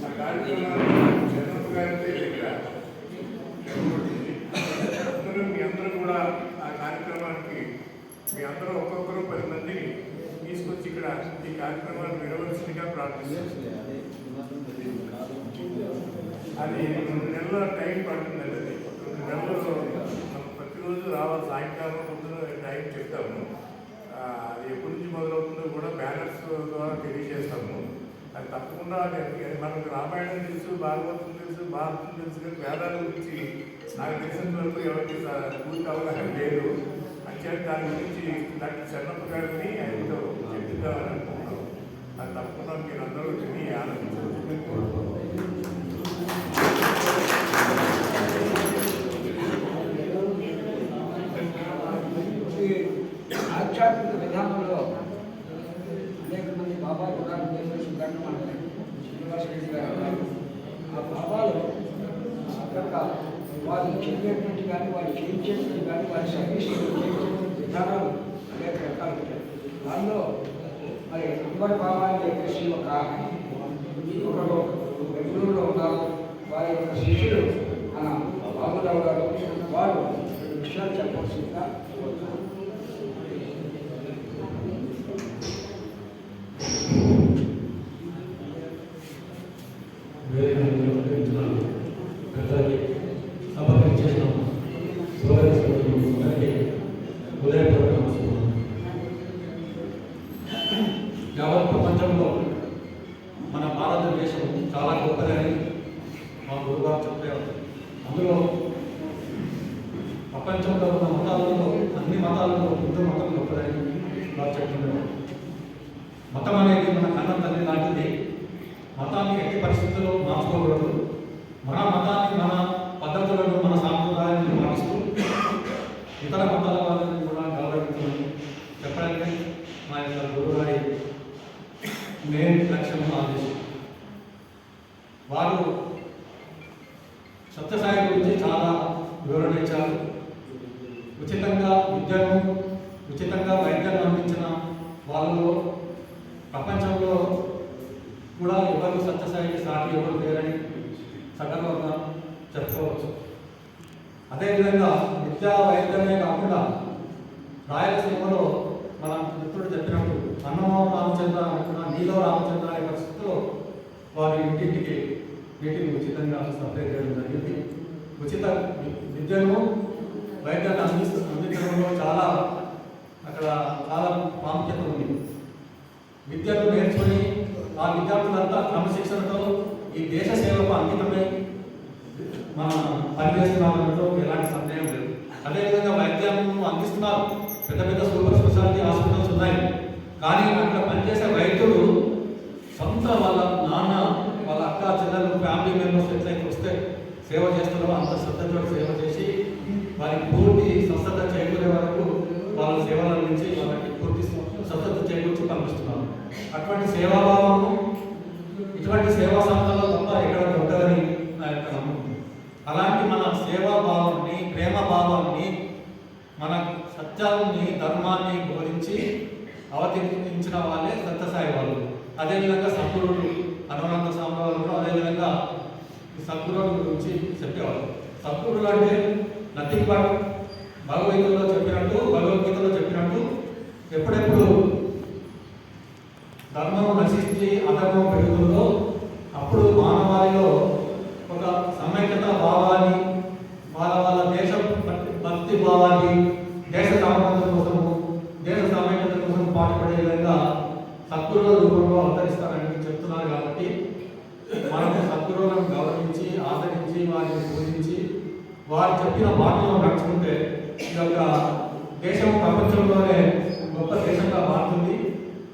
ఆ కార్యక్రమాలు చంద్రబాబు గారి దగ్గర మీ అందరూ కూడా ఆ కార్యక్రమానికి మీ అందరూ ఒక్కొక్కరు 10 మందిని తీసుకొచ్చి ఇక్కడ ఈ కార్యక్రమాన్ని విడవలసిందిగా ప్రార్థిస్తుంది. అది 2 నెలల టైం పడుతుందండి. అది 2 నెలల్లో మనం ప్రతిరోజు రావాలి. సాయంకాలం పొద్దున టైం చెప్తాము. అది ఎప్పటి నుంచి మొదలవుతుందో కూడా బ్యానర్స్ ద్వారా తెలియజేస్తాము. అది తప్పకుండా మనకు రామాయణం తెలుసు, భాగవతం తెలుసు, భారతం తెలుసు, కానీ వేదాల గురించి నాకు తెలిసినంత వరకు ఎవరికి పూర్తి అవగాహన లేదు. అంచేత దాని గురించి డాక్టర్ చెన్నప్ప గారిని ఆయనతో చెప్తామని అనుకుంటున్నాం. అది తప్పకుండా మీరు అందరూ విని ఆనందించవచ్చు. ఆధ్యాత్మిక విధానంలో అనేక మంది బాబాలు కూడా శ్రీనివాస రెడ్డి గారు ఆ బాబాలు యొక్క వాళ్ళు చెప్పేటువంటి కానీ వాళ్ళు చేయించేటువంటి కానీ వాళ్ళ సర్వీస్ చేయించేటువంటి విధానాలు అనేక రకాలు ఉంటాయి. దానిలో మరి అంబర్ బాబా అని చెప్పేసి ఒకరు బెంగళూరులో ఉన్నారు. వారి యొక్క శిష్యుడు మన బాబురావు గారు, వారు విషయాలు చెప్పవలసిందిగా యావత్ ప్రపంచంలో మన భారతదేశం చాలా గొప్పదని మా గురుగారు చెప్పారు. అందులో ప్రపంచంలో ఉన్న మతాలలో అన్ని మతాలలో హిందూ మతం గొప్పదని వారు చెప్తున్నారు. మతం అనేది మన కన్న తల్లి లాంటిది. మతాన్ని ఎట్టి పరిస్థితుల్లో మార్చుకోకూడదు. మన మతాన్ని, మన పద్ధతులను, మన సాంప్రదాయాలను పాటిస్తూ ఇతర మతాల వాళ్ళని కూడా గౌరవించాలని చెప్పడానికి మా యొక్క గురుగారి మెయిన్ లక్ష్యం ఆదేశం. వారు సత్యసాయి గురించి చాలా వివరణ ఇచ్చారు. ఉచితంగా విద్యను ఉచితంగా వైద్యాన్ని అందించిన వాళ్ళు ప్రపంచంలో కూడా ఎవరు సత్యసాయికి సాటి ఎవరు లేరని సగర్వంగా చెప్పుకోవచ్చు. అదేవిధంగా విద్యా వైద్యమే కాకుండా రాయలసీమలో మన మిత్రుడు చెప్పినట్టు అన్నమోహన్ రామచంద్ర అనుకున్న నీలో రామచంద్ర అనే పరిస్థితిలో వారి ఇంటింటికి వీటిని ఉచితంగా సప్లై చేయడం జరిగింది. ఉచిత విద్యను వైద్యాన్ని అందించడంలో చాలా అక్కడ చాలా ప్రాముఖ్యత ఉంది. విద్యను నేర్చుకుని ఆ విద్యార్థులంతా క్రమశిక్షణతో ఈ దేశ సేవకు అంకితమై మన పనిచేస్తున్నామనడంలో ఎలాంటి సందేహం లేదు. అదేవిధంగా వైద్యాన్ని అందిస్తున్నారు. పెద్ద పెద్ద సూపర్ స్పెషాలిటీ హాస్పిటల్స్ ఉన్నాయి. కానీ అక్కడ పనిచేసే వైద్యులు సొంత వాళ్ళ నాన్న, వాళ్ళ అక్క, చెల్లెలు, ఫ్యామిలీ మెంబర్స్ ఎట్లయితే వస్తే సేవ చేస్తున్నారో అంత శ్రద్ధతో సేవ చేసి వారికి పూర్తి స్వస్థత చేకూరే వరకు వాళ్ళ సేవల నుంచి వాళ్ళకి పూర్తి స్వస్థత చేకూర్చి పంపిస్తున్నారు. అటువంటి సేవాభావము ఇటువంటి సేవా సంస్థలో తప్ప ఎక్కడ దొరకదని నా యొక్క నమ్మకం. అలాంటి మన సేవాభావాన్ని, ప్రేమ భావాన్ని, మన సత్యాన్ని, ధర్మాన్ని బోధించి అవతరించిన వాళ్ళే సత్యసాయి వాళ్ళు. అదేవిధంగా సద్గురువులు అనురాధ స్వామి వాళ్ళు కూడా అదేవిధంగా ఈ సద్గురువుల గురించి చెప్పేవాళ్ళు. సద్గురువులు అంటే నథింగ్ బట్ భగవద్గీతలో చెప్పినట్టు ఎప్పుడెప్పుడు ధర్మం నశించి అధర్మం పెరుగుతుందో అప్పుడు మానవాళిలో ఒక సమైక్యత భావాన్ని, వాళ్ళ దేశ భక్తి భావాన్ని, దేశ సమైక్యత కోసం పాటుపడే విధంగా సద్గురువుల రూపంలో అవతరిస్తారని చెప్తున్నారు. కాబట్టి మనము సద్గురువులను గౌరవించి, ఆదరించి, వారిని పూజించి, వారు చెప్పిన మాటలను నడుచుకుంటే ఈ యొక్క దేశం ప్రపంచంలోనే గొప్ప దేశంగా మారుతుంది.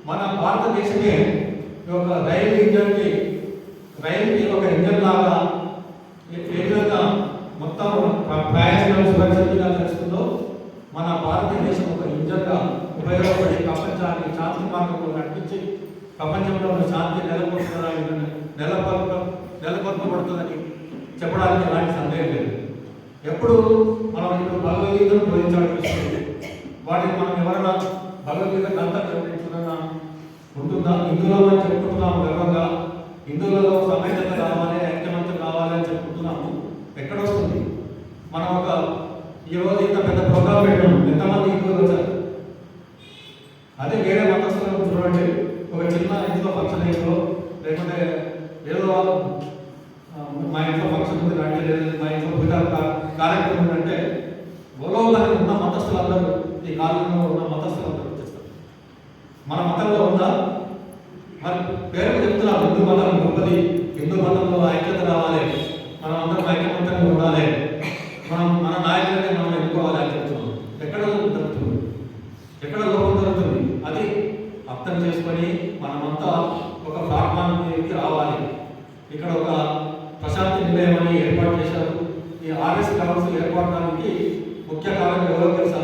మన భారతదేశమే ఈ యొక్క రైలుకి ఒక ఇంజన్ లాగా ఏ విధంగా మొత్తం ప్రయాణం సురక్షితంగా తెలుస్తుందో మన భారతదేశం ఒక ఇంజన్గా ఉపయోగపడి ప్రపంచాన్ని శాంతి మార్గంలో నడిపించి ప్రపంచంలో శాంతి నెలకొల్పబడుతుందని చెప్పడానికి ఎలాంటి సందేహం లేదు. ఎప్పుడు మనం ఇప్పుడు భగవద్గీతను బోధించాలనిపిస్తుంది. వాటిని మనం ఎవరైనా భగవద్గీత అంతా చదివించుకున్నా ఉంటుందా? ఇందులో మనం చెప్పుకుంటున్నాము గర్వంగా, హిందువులలో సమైక్యత రావాలి, ఐక్యమత్యం రావాలి అని చెప్పుకుంటున్నాము. ఎక్కడ వస్తుంది? మనం ఈరోజు ఇంత పెద్ద ప్రోగ్రాం పెట్టాము, ఎంతమంది హిందువులు వచ్చారు? అదే వేరే మతస్థులను చూడండి, ఒక చిన్న ఇంట్లో ఫంక్షన్ అయిందో లేకుంటే ఏదో మా ఇంట్లో ఫంక్షన్ ఉంది రండి, లేదు మా ఇంట్లో పూజ కార్యక్రమం ఉందంటే గొడవలని ఉన్న మతస్థులందరూ, ఈ కాలంలో ఉన్న మతస్థులందరూ వచ్చేస్తారు. మన మతంలో ఉందా? మరి పేరు చెప్తున్నారు హిందూ మతం గొప్పది, హిందూ మతంలో ఐక్యత రావాలి, మనం అందరం ఐక్యమత్యంగా ఉండాలి, మన నాయకులనే మనం ఎన్నుకోవాలి అని చెప్తున్నాం. ఎక్కడ జరుగుతుంది? ఎక్కడ లోపం జరుగుతుంది? అది అర్థం చేసుకొని మనమంతా ఒక ప్లాట్ఫామ్కి రావాలి. ఇక్కడ ఒక ప్రశాంతి నిలయం అని ఏర్పాటు చేశారు. ఈ ఆర్ఎస్ కౌన్సిల్ ఏర్పడడానికి ముఖ్య కారణం ఎవరో తెలుసా?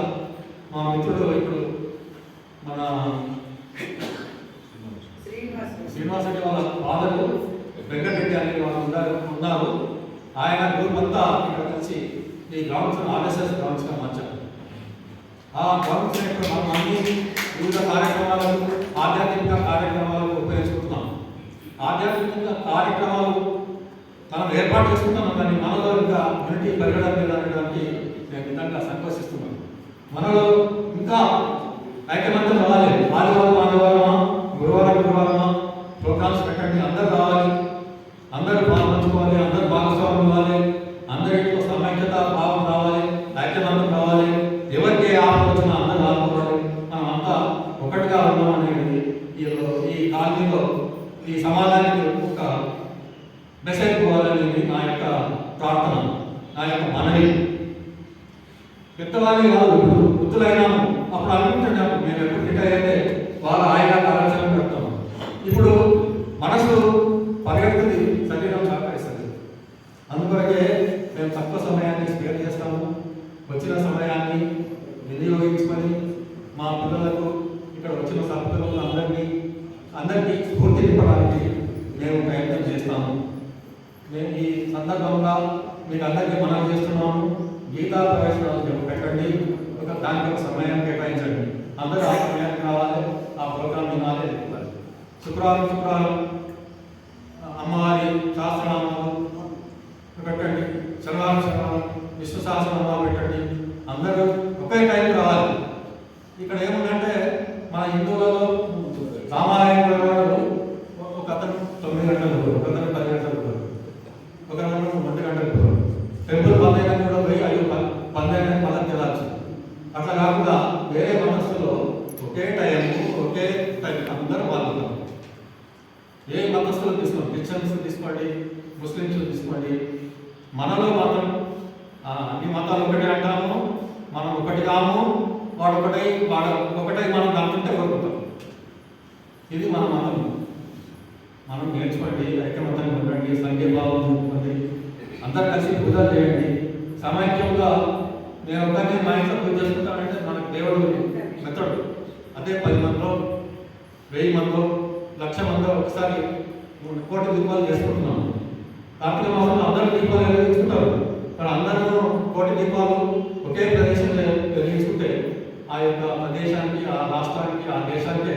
మా మిత్రుడు ఇప్పుడు మన శ్రీనివాస్ రెడ్డి వాళ్ళ ఫాదరు వెంకటరెడ్డి అనే వాళ్ళు ఉన్నారు. ఆయన గ్రూప్ అంతా ఇక్కడ కలిసి ఈ గ్రౌండ్స్ ఆర్ఎస్ఎస్ గ్రౌండ్స్గా మార్చారు. ఆ గ్రౌండ్స్ ఇప్పుడు మనం అన్ని వివిధ కార్యక్రమాలకు, ఆధ్యాత్మిక కార్యక్రమాలకు ఉపయోగించుకుంటున్నాం. ఆధ్యాత్మిక కార్యక్రమాలు మనం ఏర్పాటు చేసుకుంటాం. దాన్ని మనలో ఇంకా యూనిటీ పెరగడం లేదనడానికి నేను నిజంగా సంతోషిస్తున్నాను. మనలో ఇంకా ఐక్యమత్యం రావాలి. ఆదివారమా, గురువారమా ప్రోగ్రామ్స్ పెట్టండి, అందరూ రావాలి, అందరూ పాల్పంచుకోవాలి, అందరూ భాగస్వామ్యం ఇవ్వాలి, అందరిలో సమైక్యత భావం రావాలి, ఐక్యమత్యం రావాలి. ఎవరికి ఆలోచన అందరూ ఆదుకోవాలి, మనం అంతా ఒకటిగా ఉన్నాం అనేది ఈ కాలనీలో ఈ సమాజానికి ఒక మెసేజ్ పోవాలనేది నా యొక్క ప్రార్థన, నా యొక్క మనవి. పెద్దవాళ్ళే కాదు, ఇప్పుడు వృద్ధులైనాము, అప్పుడు అనుకుంటున్నాము మేము ఎప్పుడు రిటైర్ అయితే వాళ్ళ హాయిగా కార్యాచరణ పెడతాము. ఇప్పుడు మనసు పరిగెడుతుంది, శరీరం సహకరిస్తుంది. అందుకొరకే మేము తక్కువ సమయాన్ని స్పేర్ చేస్తాము. వచ్చిన సమయాన్ని వినియోగించుకొని మా పిల్లలకు, ఇక్కడ వచ్చిన సభ్యులకు అందరికీ స్ఫూర్తి నింపడానికి మేము ప్రయత్నం చేస్తాము. మేము ఈ సందర్భంగా మీకు అందరికీ మనం చేస్తున్నాము. గీతా ప్రవేశనాలు పెట్టండి, దానికి ఒక సమయం కేటాయించండి. అందరూ ఆ సమయానికి రావాలి, ఆ ప్రోగ్రాం వినాలి. శుక్రవారం అమ్మవారి శాస్త్రనామాలు పెట్టండి, శనివారం విష్ణు సహస్రనామాలు పెట్టండి. అందరూ ఒకే టైంకి రావాలి. ఇక్కడ ఏముందంటే మన హిందువులలో రామాలయం ఒక అతను 9 గంటలకు, ఒక అతను 10 గంటలకు, ఒక అతను 1 గంటలకు టెంపుల్ బంద్ అయినా కూడా పోయి అయ్యో బంద్ అయినా మళ్ళీ తెలాల్సి. అట్లా కాకుండా వేరే మనస్సులో ఒకే టైం అందరూ పాల్గొంటారు. ఏ మతస్థులు తీసుకోండి, క్రిస్టియన్స్ తీసుకోండి, ముస్లిమ్స్ తీసుకోండి, మనలో మాత్రం అన్ని మతాలు ఒకటే అంటాము, మనం ఒకటి కాము, వాడు ఒకటై మనం దాంట్లో కోరుకుంటాం. ఇది మన మతం. మనం నేర్చుకోండి, ఐక్యమతాన్ని ఉండండి, సంఘీభావం ఉండండి, అందరు కలిసి పూజలు చేయండి. సమైక్యంగా నేను ఒకరిని మా ఇంట్లో పూజ చేసుకుంటానంటే మనకు దేవుడు మెత్తడు. అదే 10 మందిలో 1000 మందిలో 1,00,000 మందిలో ఒకసారి 1 కోటి దీపాలు చేసుకుంటున్నాం. కార్తీక మాసంలో అందరూ దీపాలు వెలిగించుకుంటారు. మరి అందరూ 1 కోటి దీపాలు ఒకే ప్రదేశంలో వెలిగించుకుంటే ఆ యొక్క ప్రదేశానికి, ఆ రాష్ట్రానికి, ఆ దేశానికి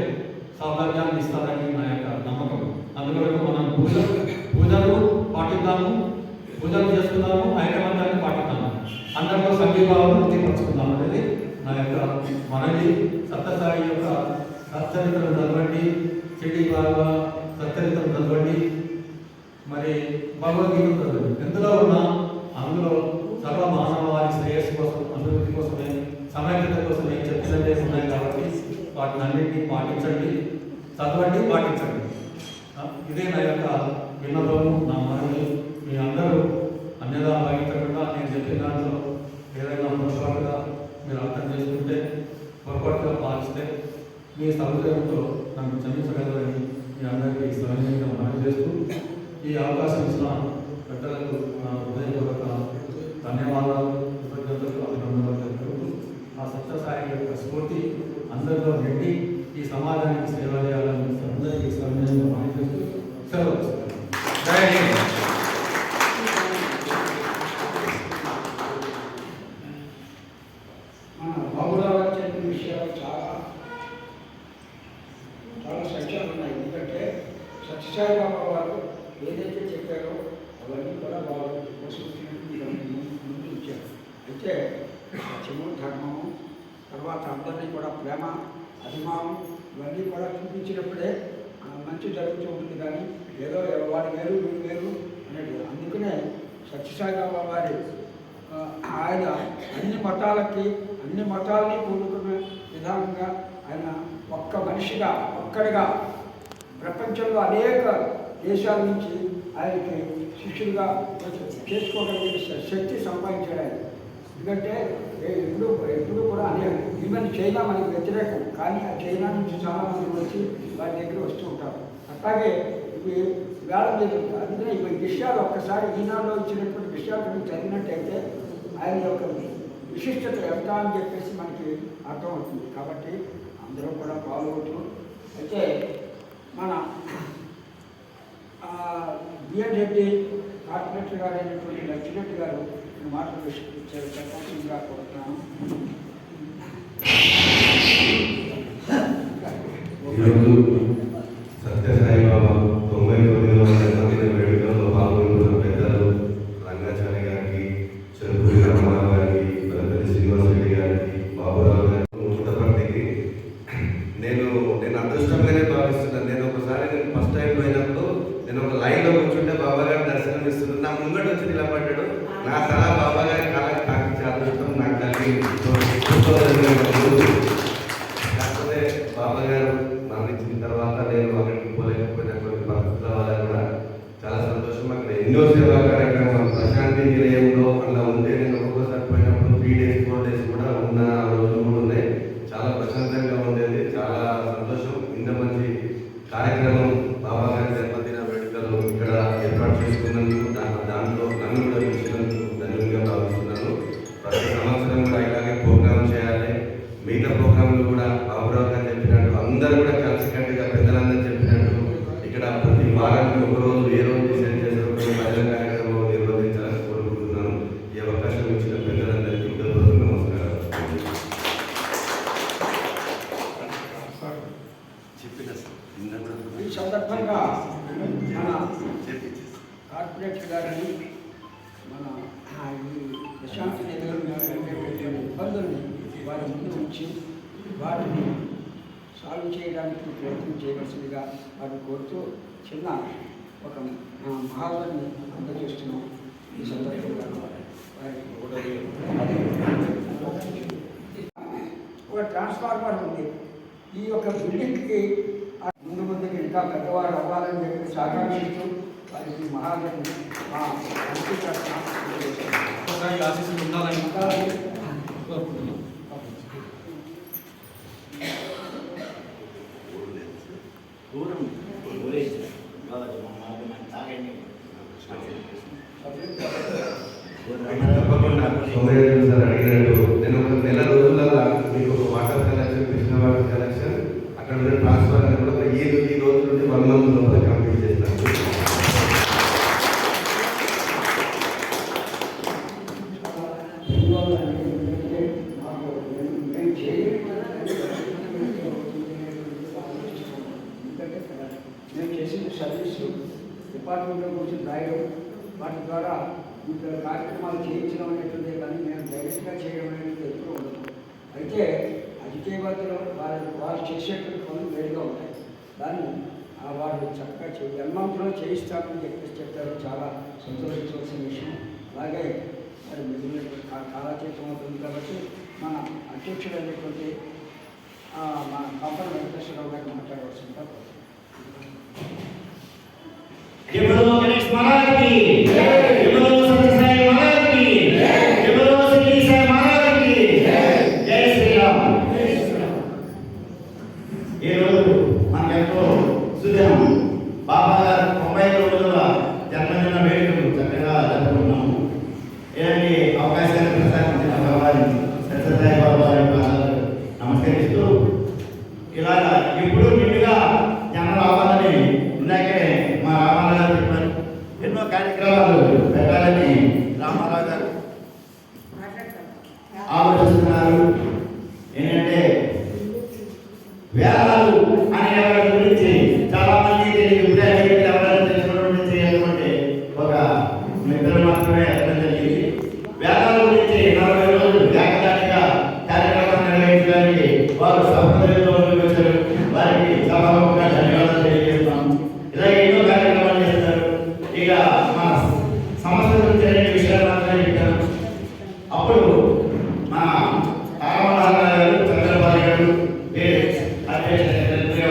సౌభాగ్యాన్ని ఇస్తారని నా యొక్క నమ్మకం. అందువల్ల మనం పూజలు పాటిద్దాము, పూజలు చేసుకుందాము, ఐకమత్యాన్ని పాటిద్దాము, అందరిలో సంఘీభావం వృద్ధిపరచుకుందాం అనేది నా యొక్క మనవి. సత్యసాయి యొక్క సచ్చరిత్రను చదవండి, సిటీ బాగా సచ్చరిత్రను చదవండి, మరి భగవద్గీత చదవండి. ఎందులో ఉన్నా అందులో సర్వ మానవాళి శ్రేయస్సు కోసం, అభివృద్ధి కోసమే, సమైక్యత కోసమే చెప్పినట్టే ఉన్నాయి. కాబట్టి వాటిని అన్నింటినీ పాటించండి, చదవండి, పాటించండి. ఇదే నా యొక్క విన్నపము, నా మనవి. మీ అందరూ అన్యదా భావించకుండా నేను చెప్పిన దాంట్లో ఏదైనా పొరపాటుగా మీరు అర్థం చేసుకుంటే, పొరపాటుగా పాటిస్తే మీ సౌకర్యంతో నన్ను క్షమించగలరని మీ అందరికీ సవినయంగా మనవి చేస్తూ, ఈ అవకాశం ఇచ్చిన పెద్దలకు నా హృదయపూర్వక ధన్యవాదాలు, కృతజ్ఞతలు, అభినందనలు తెలుపుతూ, ఆ సత్యసాయి యొక్క స్ఫూర్తి అందరిలో నిండి ఈ సమాజానికి సేవ చేయాలని అందరికీ సవినయంగా మనవి చేస్తూ సెలవు. జై హింద్. మన బాబురావు చెప్పిన విషయాలు చాలా సత్యాలు ఉన్నాయి. ఎందుకంటే సత్యసాయి బాబా వారు ఏదైతే చెప్పారో అవన్నీ కూడా బాగా ముందు ఇచ్చారు. అయితే సత్యము, ధర్మము, తర్వాత అందరినీ కూడా ప్రేమ, అభిమానం ఇవన్నీ కూడా చూపించినప్పుడే మంచి జరుగుతూ ఉంటుంది. కానీ ఏదో వాడి వేరు వీడు వేరు అనేది. అందుకనే సత్యసాయి బాబా వారి ఆయన అన్ని మతాలని కూడుకునే విధానంగా ఆయన ఒక్క మనిషిగా, ఒక్కడిగా ప్రపంచంలో అనేక దేశాల నుంచి ఆయనకి శిష్యులుగా చేసుకోగలిగిన శక్తి సంపాదించాడు ఆయన. ఎందుకంటే ఎప్పుడు కూడా ఈవెన్ చైనా మనకి వ్యతిరేకం, కానీ ఆ చైనా నుంచి చాలామంది వచ్చి వారి దగ్గర వస్తూ ఉంటారు. అట్లాగే ఇవి వేళ మీద అందుకనే ఈ విషయాలు ఒక్కసారి ఈనాడులో ఇచ్చినటువంటి విషయాలు చదివినట్టయితే ఆయన యొక్క విశిష్టత ఎంత అని చెప్పేసి మనకి అర్థమవుతుంది. కాబట్టి అందరూ కూడా పాల్గొంటూ, అయితే మన బిఎన్ రెడ్డి కార్పొరేటర్ గారు అయినటువంటి లక్ష్మరెడ్డి గారు మాటలు చెప్పకుండా కోరుతున్నాను. ఈరోజు సత్యసాయి బాబా 99వ జన్మదిన వేడుకల్లో పాల్గొంటున్న పెద్దలు రంగాచారి గారికి, చెరుకూరి రామారావు గారికి, పెద్దపల్లి శ్రీనివాసరెడ్డి గారికి, బాబురావు గారికి, పుట్టపర్తికి నేను అదృష్టంగానే భావిస్తున్నాను. నేను ఫస్ట్ టైం పోయినప్పుడు నేను ఒక లైన్లో కూర్చుంటే బాబా గారి దర్శనం ఇస్తున్నాను. నా ముంగట వచ్చి నిలబడ్డాడు. నా తల బాబా గారి కాలానికి తాకించే అదృష్టం నాకు కాకపోతే బాబా గారు మరణించిన తర్వాత నేను అక్కడికి పోలేకపోయినటువంటి పరిస్థితుల వల్ల కూడా చాలా సంతోషం. అక్కడ ఎన్నో సేవా కార్యక్రమాలు ప్రశాంతి నిలయంలో అలా ఉంటే నేను ఒక్కొక్కసారి పోయినప్పుడు 3 days 4 days కూడా ఉన్న రోజులు కూడా ఉన్నాయి. చాలా ప్రశాంతంగా ఉండేది, చాలా సంతోషం. ఇంత మంచి కార్యక్రమం బాబా గారి జన్మదిన వేడుకలు ఇక్కడ ఏర్పాటు చేసుకున్నందుకు, దాంట్లో నన్ను కూడా పిలిచినందుకు ధన్యంగా భావిస్తున్నాను. ప్రతి సంవత్సరం కూడా ఇలాగే ప్రోగ్రామ్ చేయాలి. మిగతా ప్రోగ్రాంలు కూడా బాబురావు గారు చెప్పినట్టు అందరూ కూడా కలిసికట్టుగా పెద్దలందరూ చెప్పినట్టు ఇక్కడ ప్రతి వారానికి ఒక రోజు ఏ రోజు డిసైడ్ చేసిన భజన కార్యక్రమం నిర్వహించాలని కోరుకుంటున్నాను. ఈ సందర్భంగా మన కార్పొరేటర్ గారిని మన ఈ ప్రశాంత్ ఎదురు ఇబ్బందుల్ని వారి ముందు ఉంచి వాటిని సాల్వ్ చేయడానికి ప్రయత్నం చేయవలసిందిగా వారిని కోరుతూ చిన్న ఒక మహావరిని అందజేస్తున్నాం. ఈ సందర్భంగా ఒక ట్రాన్స్ఫార్మర్ ఉంది. ఈ యొక్క బిల్డింగ్కి ముందుకి ఇంకా పెద్దవారు అవ్వాలని చెప్పి సహకరిస్తూ వారికి మహావరిని మా ఆశీస్సులు ఉండాలని కోరుకుంటున్నాం. తప్పకుండా సోమయ్య సార్ అడిగినట్టు నేను ఒక నెల రోజులలో మీకు ఒక water connection, Krishna water connection, అక్కడ ఉన్న ట్రాన్స్ఫర్ అని కూడా ఈ రోజు నుండి 1 month లోపల కంప్లీట్ చేస్తాను. మేము చేసిన సర్వీసు డిపార్ట్మెంట్లో కూర్చొని రాయడం, వాటి ద్వారా ఇక్కడ కార్యక్రమాలు చేయించడం అనేటువంటిది కానీ మేము డైరెక్ట్గా చేయడం అనేది ఎప్పుడూ ఉండదు. అయితే అధికేవతలో వారు చేసేటువంటి పనులు వేరుగా ఉంటాయి. దాన్ని వారు చక్కగా జన్మంలో చేయిస్తామని చెప్పారు. చాలా సంతోషించవలసిన విషయం. అలాగే మరి మిగిలినటువంటి కాలచేతం అవుతుంది కాబట్టి మన అధ్యక్షుడు అనేటువంటి మన కంపన వెంకటేశ్వరరావు గారిని మాట్లాడవలసిందిగా గణేష్ మహారాజ్ కి జై, సత్యసాయి మహారాజ్ కి జై, శ్రీ సాయి మహారాజ్ కి జై శ్రీరామ్. ఈ రోజు మనకెంతో సుదినం. బాబా గారు 90 రోజుల జన్మదిన వేడుకలు చక్కగా జరుపుకున్నాము. ఇలాంటి అవకాశాన్ని ప్రసాదించిన భగవాన్ సత్యసాయి బాబా గారికి నమస్కరిస్తూ ఇలాగా ఇప్పుడు నిండుగా జనం రావాలని ఇందాకే మా రామారావు గారు చెప్పారు. ఎన్నో కార్యక్రమాలు పెట్టాలని రామారావు గారు ఆలోచిస్తున్నారు. ఏంటంటే వేలాలు అనే వాటి గురించి చాలా మంది తెలియదు. ఎవరైనా తెలిసినటువంటి ఒక మిత్రులు మాత్రమే అర్థం జరిగింది. వేలాల గురించి 40 రోజులు ఏకదాటిగా కార్యక్రమం నిర్వహించడానికి వారు సభ్యులతో వచ్చారు. వారికి సభాముఖంగా ధన్యవాదాలు తెలియజేస్తున్నాము. ఇలాగే ఎన్నో కార్యక్రమాలు చేస్తారు. ఇక మన సంస్థ గురించి అనేక విషయాలు మాత్రమే చెప్పారు. అప్పుడు మన రామనారాయణ గారు, చంద్రబాబు గారు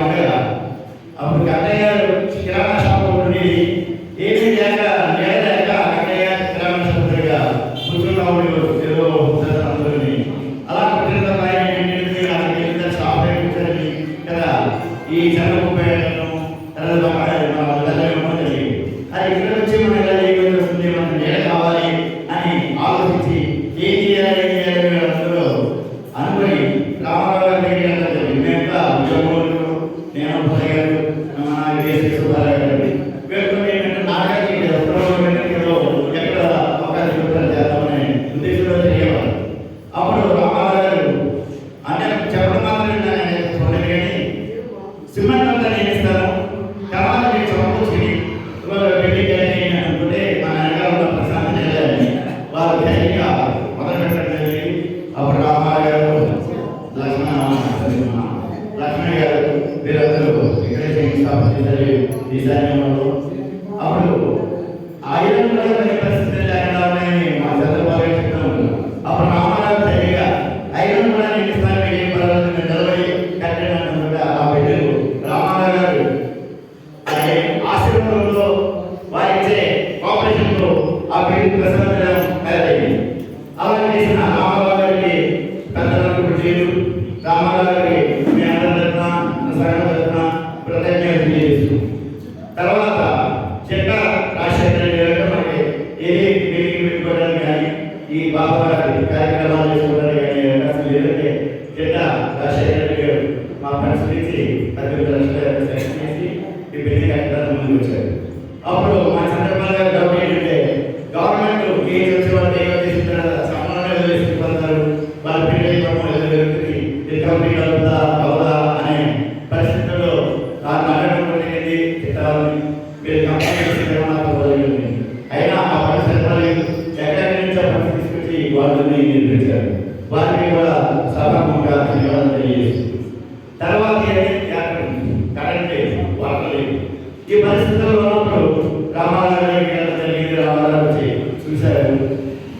ఉండగా అప్పుడు కన్నయ్య గారు కిరాణా షాప్ నుండి ఏమీ లేక లేక కన్నయ్య కిరాణా షాపుగా కూర్చున్నా ఉండేవారు. ఏదో అందరినీ అలా పుట్టిన షాప్ కూర్చొని కదా ఈ చంద్రబాబు అది ఇక్కడ వచ్చి మనం ఎలా చేయవలసి వస్తుంది, మనకు నేల కావాలి అని ఆలోచించి ఏం చేయాలి అందరూ అనుకుని రామారావు గారి దగ్గర ఉద్యోగంలో నేను గారు వీళ్ళతో ఏంటంటే నాగార్జున ఎక్కడ అవకాశం చేద్దామనే ఉద్దేశంలో చేయవాలి. అప్పుడు రామారావు గారు అంటే చెప్పడం మాత్రమే చూడండి కానీ సిమెంట్ అంతా నేను ఇస్తాను, తర్వాత నేను సమకూర్చి బిల్డింగ్ అనుకుంటే మా నాన్నగారు ఉన్న ప్రశాంతం చేయాలని వారు ధైర్యంగా మొదలు పెట్టడం జరిగింది. అప్పుడు రామారావు గారు, లక్ష్మణ్ గారు వీరందరూ ఇక్కడే స్థాపించారు ఈ సైన్యంలో. అప్పుడు ఐరన్ కూడా పరిస్థితి లేకుండా ఉన్నాయని మా చంద్రబాబు గారు చెప్తాను. అప్పుడు రామారావు ధైర్యంగా ఐరన్ కూడా నేను ఇస్తాను, మీకు ఏం పర్వాలేదు, మీరు నిలబడి కట్టినట్టుగా ఆ బిడ్డలు రామారావు గారు ఆశీర్వాదంలో వారిచ్చే కోఆపరేషన్లో ఆ బిడ్డలు ప్రసాదం తయారైంది. అలా చేసిన రామారావు గారికి పెద్దలకు చేయరు, రామారావు గారికి మీ అందరిన కృతజ్ఞతలు తెలియజేస్తూ తర్వాత చెట్ట రాజశేఖర రెడ్డి గారు మనకి ఏది మీటింగ్ పెట్టుకోవడానికి కానీ ఈ బాబా గారి కార్యక్రమాలు చేసుకోవడానికి కానీ అవకాశం లేదంటే చెట్ట రాజశేఖర రెడ్డి గారు మా ఫ్రెండ్స్ నుంచి 10 లక్షలు సెలెక్ట్ చేసి ఈ బిల్డింగ్ కట్టడానికి ముందుకు వచ్చారు. అప్పుడు మా చంద్రబాబు గారు డౌట్ ఏంటంటే గవర్నమెంట్ ఏం వచ్చేవాళ్ళు ఏమో చేసిన సమానంగా వేసుకుంటున్నారు, వాళ్ళ బిల్డింగ్ జరుగుతుంది, ఇది కంపెనీ అవుతుందా అవుదా అనే పరిస్థితుల్లో అడగడం జరిగింది. కరెంట్ వాటర్ లేదు. ఈ పరిస్థితుల్లో ఉన్నప్పుడు రామారావు జరిగింది. రామారావు వచ్చి చూశారు.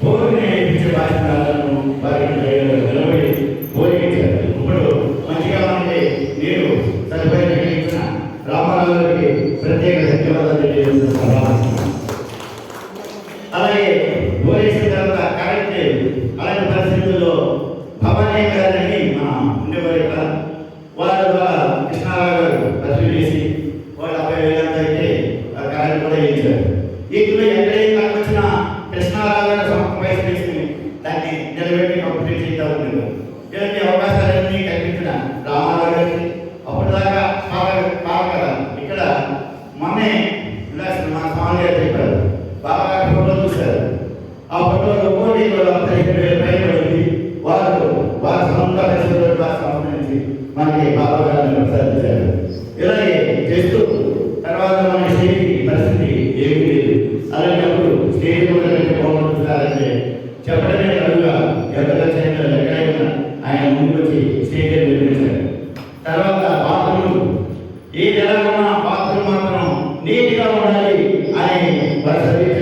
భూమిని ఇచ్చే బాధ్యతలను వారికి నిలబడి బోధించారు. ఇప్పుడు మంచిగా మనకి నీరు సదుపాయం కలిగించిన రామారావు గారికి ప్రత్యేక ధన్యవాదాలు తెలియజేస్తున్నాను. అలాగే బోరేసిన తర్వాత కరెంట్ లేదు. అలాంటి పరిస్థితుల్లో భవానీ గారిని మనం ఉండేవారు ఇక్కడ. వాళ్ళ ద్వారా కృష్ణారావు గారు రద్దు చేసి వాళ్ళు 50,000 అయితే కరెంట్ కూడా వేయించారు. వీటిలో ఎక్కడైనా వచ్చిన కృష్ణారావు గారు సమర్పణ చేసి దాన్ని నిలబెట్టి కంప్లీట్ చేస్తూ ఉండేవారు. ఇలాంటి అవకాశాలన్నీ కల్పించిన రామారావు గారికి అప్పటిదాకా పాలకర ఇక్కడ మొన్నే ఇలా మన స్వామి గారు చెప్పారు. బాగా ఫోటో చూశారు. ఆ ఫోటోలో కోటి 15,000 పైబడింది. వారు సంబంధించి మనకి బాబా గారిని ప్రసాదించారు. ఇలాగే చేస్తూ తర్వాత మన స్టేజ్ పరిస్థితి ఏమీ లేదు. అలాంటప్పుడు స్టేజ్ బాగుంటుందంటే చెప్పడమే కాదుగా ఎవరి ఎక్కడైనా ఆయన ముందుకు వచ్చి స్టేజ్ నిర్మించారు. తర్వాత బాత్రూమ్ ఏది ఎలా ఉన్నా బాత్రూమ్ మాత్రం నీట్గా ఉండాలి అని వారి సర్వీస్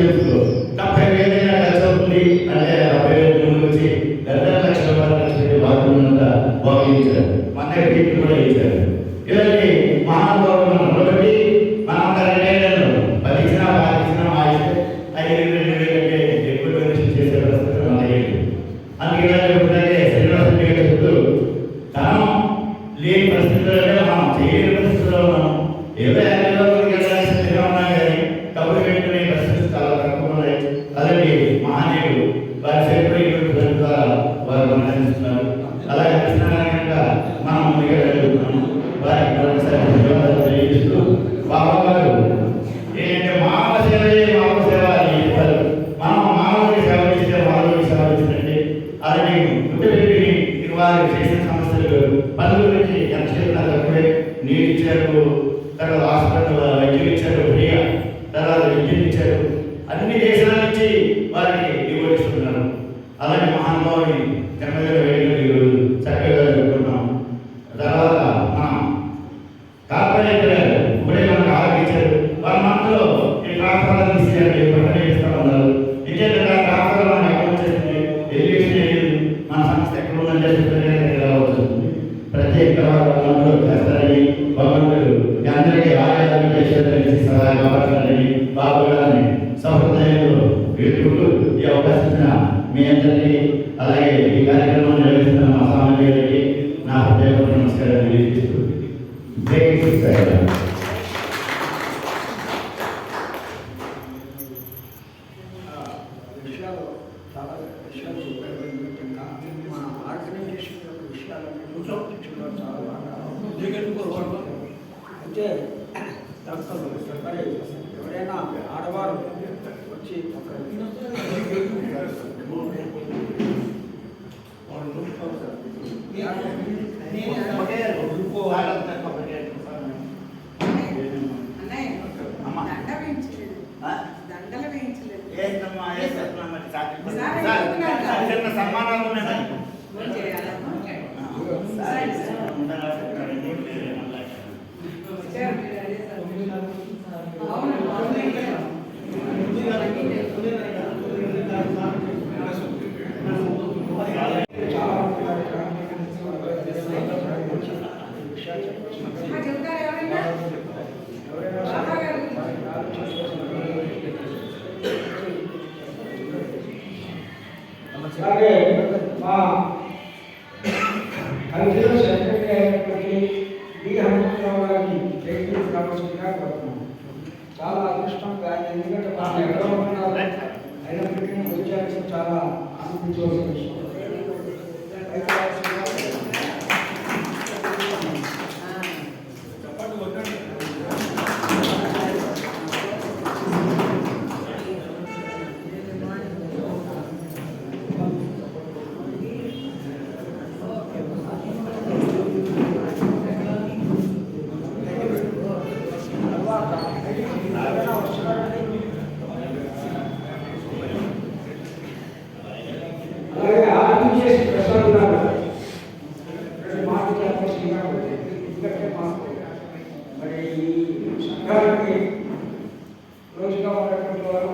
70,000 ఖర్చు అవుతుంది అంటే 70,000 ముందుకు వచ్చి 2,00,000 రూపాయలు బాత్రూమ్ అంతా బాగుంచారు. మన టీపీ కూడా ఇచ్చారు. ఇలాంటి మహానుభావులు మనం నిలబెట్టి మనందరం 10 ఇచ్చినా 5 ఇచ్చినా మాయిస్తే 5,000 కంటే ఎక్కువ డొనేషన్ చేసే పరిస్థితి మనకి. అందుకే ఎప్పుడంటే శ్రీనివాసన్ గారు చెప్తూ ధనం లేని పరిస్థితుల్లో మనం చేయలేని పరిస్థితుల్లో ఉన్నాం. ఏదో స్థితిగా ఉన్నా కానీ డబ్బులు పెట్టుకునే పరిస్థితులు చాలా తక్కువ ఉన్నాయి. అలాంటి మహనీయులు వారి సేపటి ద్వారా వారు అందిస్తున్నారు. అలాగే కృష్ణారాయణ మనం ముందుగా వెళ్తున్నాము. వారికి మరొకసారి ధన్యవాదాలు తెలియజేస్తూ బాబా గారు ఏంటంటే మానవ సేవయే మానవ సేవ అని చెప్పారు. మనం మానవుడికి సేవ చేస్తే మానవుడికి సేవ చేసినట్టే. అలాగే గుర్తుపెట్టుకుని వారు చేసిన సమస్యలు పనుల గురించి ఎంత చెప్పినా తక్కువే. నీరు ఇచ్చారు, తర్వాత హాస్పిటల్ వైద్యం ఇచ్చారు ఫ్రీగా, తర్వాత విద్యుత్ ఇచ్చారు. అన్ని దేశాల నుంచి వారికి నివేదిస్తున్నారు. అలాంటి మహానుభావుని జన్మదిన వేడుకలు ఈరోజు చక్కగా జరుపుకున్నాం. తర్వాత మనం కార్పొరేటర్ గారు ఇప్పుడే మనకు ఆలోచించారు. వాళ్ళ మనలో ఈ ట్రాన్స్ఫర్ తీసుకెళ్ళి పట్టణ ఇస్తూ ఉన్నారు. నిజంగా ట్రాన్స్ఫర్ మనం ఎక్కడ వచ్చేసింది ఎలివేషన్ అయ్యింది. మన సంస్థ ఎక్కడ ఉందంటే వస్తుంది. ప్రత్యేక మనలో చేస్తారని భగవంతుడు అందరికీ ఆలయాలను చేసేదని సహాయపడాలని బాబు గారిని సహృదయంలో వేడుకుంటూ ఈ అవకాశం మీ అందరికీ అలాగే ఈ కార్యక్రమం నిర్వహిస్తున్న మా స్వామి గారికి నా హృదయపూర్వక నమస్కారాలు తెలియజేస్తూ జై శ్రీరామ్. విషయాలు చాలా విషయాలు చెప్పారు. ముఖ్యంగా మన ఆర్గనైజేషన్ యొక్క విషయాలన్నీ చాలా బాగా అంటే మరి ఎవరైనా ఆడవారు వచ్చి సన్మానాలు ఉన్నాయి. అలాగే మా కల్చరల్ సెక్రటరీ అయినటువంటి డి హనుమంతరావు గారిని జైలు కావాల్సిందిగా కోరుతున్నాం. చాలా అదృష్టంగా ఆయన ఎందుకంటే మనం ఎక్కడో ఉన్నారు అయినప్పటికీ వచ్చాక చాలా ఆనందించవలసిన విషయం. అలాగే సంఘానికి రోజుగా ఉన్నటువంటి వారు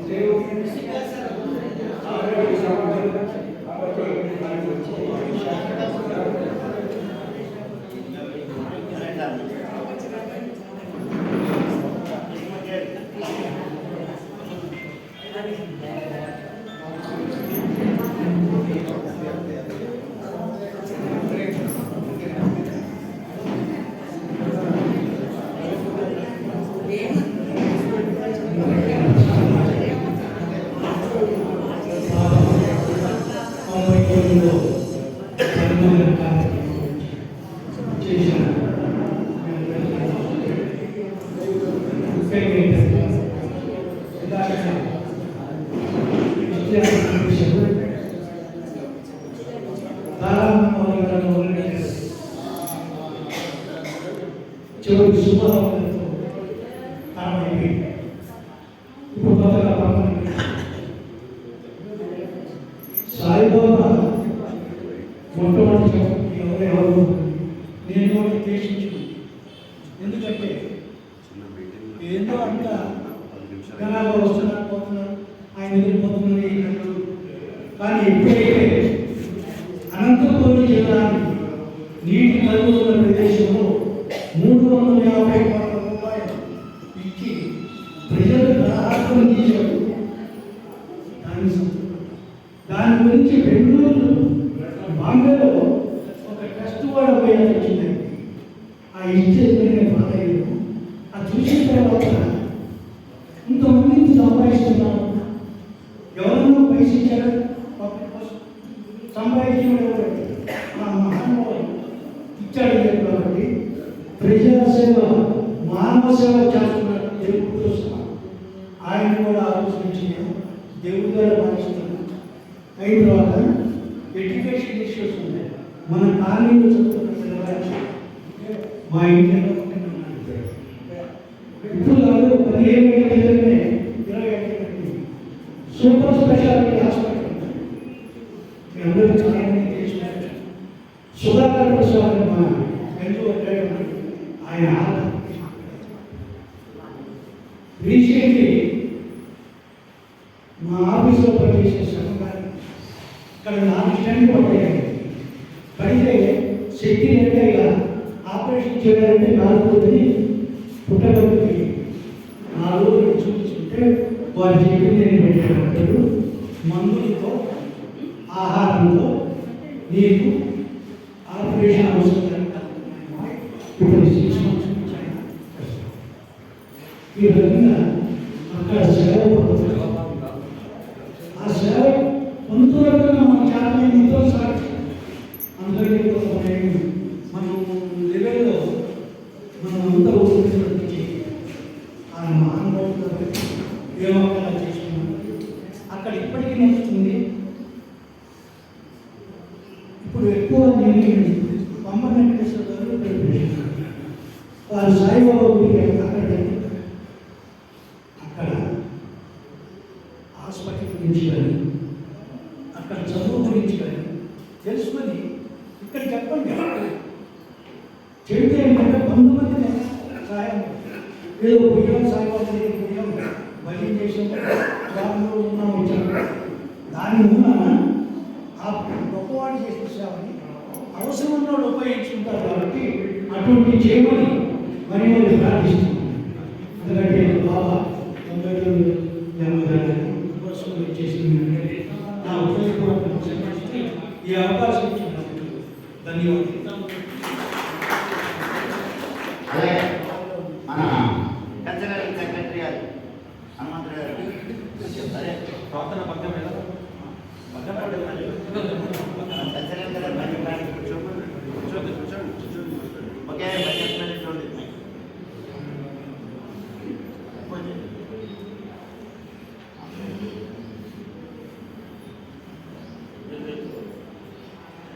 దేవుని సమాజం కాబట్టి చివరికి సుబ్బారావుతో కారణమైంది. ఇప్పుడు కొత్తగా పక్కన సాయిబాబా మొట్టమొదటి ఎవరెవరు నేను కూడా ఉద్దేశించు. ఎందుకంటే ఏదో అంట జనాలు వస్తున్నారు పోతున్నారు, ఆయన ఎదిరిపోతున్నారు. కానీ ఎప్పుడైతే అనంతపురం జిల్లాని నీటి కరువు ఉన్న ప్రదేశంలో 350 కోట్ల రూపాయలు ఇచ్చి ప్రజలు దరఖాస్తులు తీశారు. దాని గురించి బెంగళూరు బాంబేలో ఒక ట్రస్ట్ కూడా పోయాల్సి వచ్చింది. ఆ ఇచ్చేది బాధయ్యారు. అది చూసిన తర్వాత ఇంతమందికి సంపాదిస్తున్నాను, ఎవరన్నా పైసలు ఇచ్చారు సంపాదించిన మహానుభావులు ఇచ్చాడు కాబట్టి ప్రజాసేవ మానవ సేవ చేస్తున్నట్టు దేవుడు కోసం ఆయన కూడా ఆలోచించి దేవుడి ద్వారా భావిస్తున్నాను. అయిన తర్వాత ఎడ్యుకేషన్ ఇష్యూస్ ఉన్నాయి. మన కాలేజీలో చదువుతున్న మా ఇండియాలో ఇప్పుడు కాదు 15 ఏళ్ళ క్రితమే 20 ఏళ్ళ క్రితం సూపర్ స్పెషాలిటీ హాస్పిటల్ మీ అందరూ చాలా మంది చేసినారు. సుధాకర్ ప్రసాద్ మా బెంగళూరు ఆయన రీసెంట్లీ మా ఆఫీస్లో పనిచేసే సంఘాన్ని ఇక్కడ 4 స్టాండ్లు పడ్డాయి. పడితే శక్తి లేక ఇక ఆపరేషన్ చేయాలంటే 4 రోజులని పుట్టగొట్టుకి 4 రోజులు చూపించుకుంటే వారి చెప్పింది నేను పెట్టాడు. మందులతో ఆహారంతో నీకు ఆపరేషన్ అవసరం ఇప్పుడు 6 months ఈ విధంగా అక్కడ సేవ పొందుతారు. ఆ సేవ పొందుతున్నట్టుగా మన చాలా ఎంతో సాక్షి అందరికీ మనం లెవెల్లో మనం అంతా ఊరికి ఆయన మహానుభావులు దేవాలయాలు చేసుకున్నాం. అక్కడ ఇప్పటికీ నడుస్తుంది. ఇప్పుడు ఎక్కువ నేను పంప వెంకటేశ్వర గారు వారు సాయిబాబా గుడికి అక్కడ హాస్పిటల్ గురించి కానీ అక్కడ చదువు గురించి కానీ తెలుసుకొని ఇక్కడ చెప్పండి. చెబితే ఏంటంటే 100 మంది సాయం ఏదో పోయాం సాయిబాబా దగ్గరికి పోయాం భజన చేసాం గ్రామంలో ఉన్నాం వచ్చాం. దాని మూలన ఆ గొప్పవాడు చేసిన సేవని అవసరం ఉన్నవాడు ఉపయోగించుకుంటారు. కాబట్టి అటువంటి చేయమని మరి ప్రార్థిస్తున్నాం. ఎందుకంటే బాబా 90 కోసం చేసింది నా ఉపయోగపడుతుంది. ఈ అవకాశం ఇచ్చినందుకు ధన్యవాదాలు. అలాగే మన కల్చరల్ సెక్రటరీ గారు హనుమంతు గారు అదే ప్రార్థన పద్యం మీద కల్చరల్ కదా ఓకే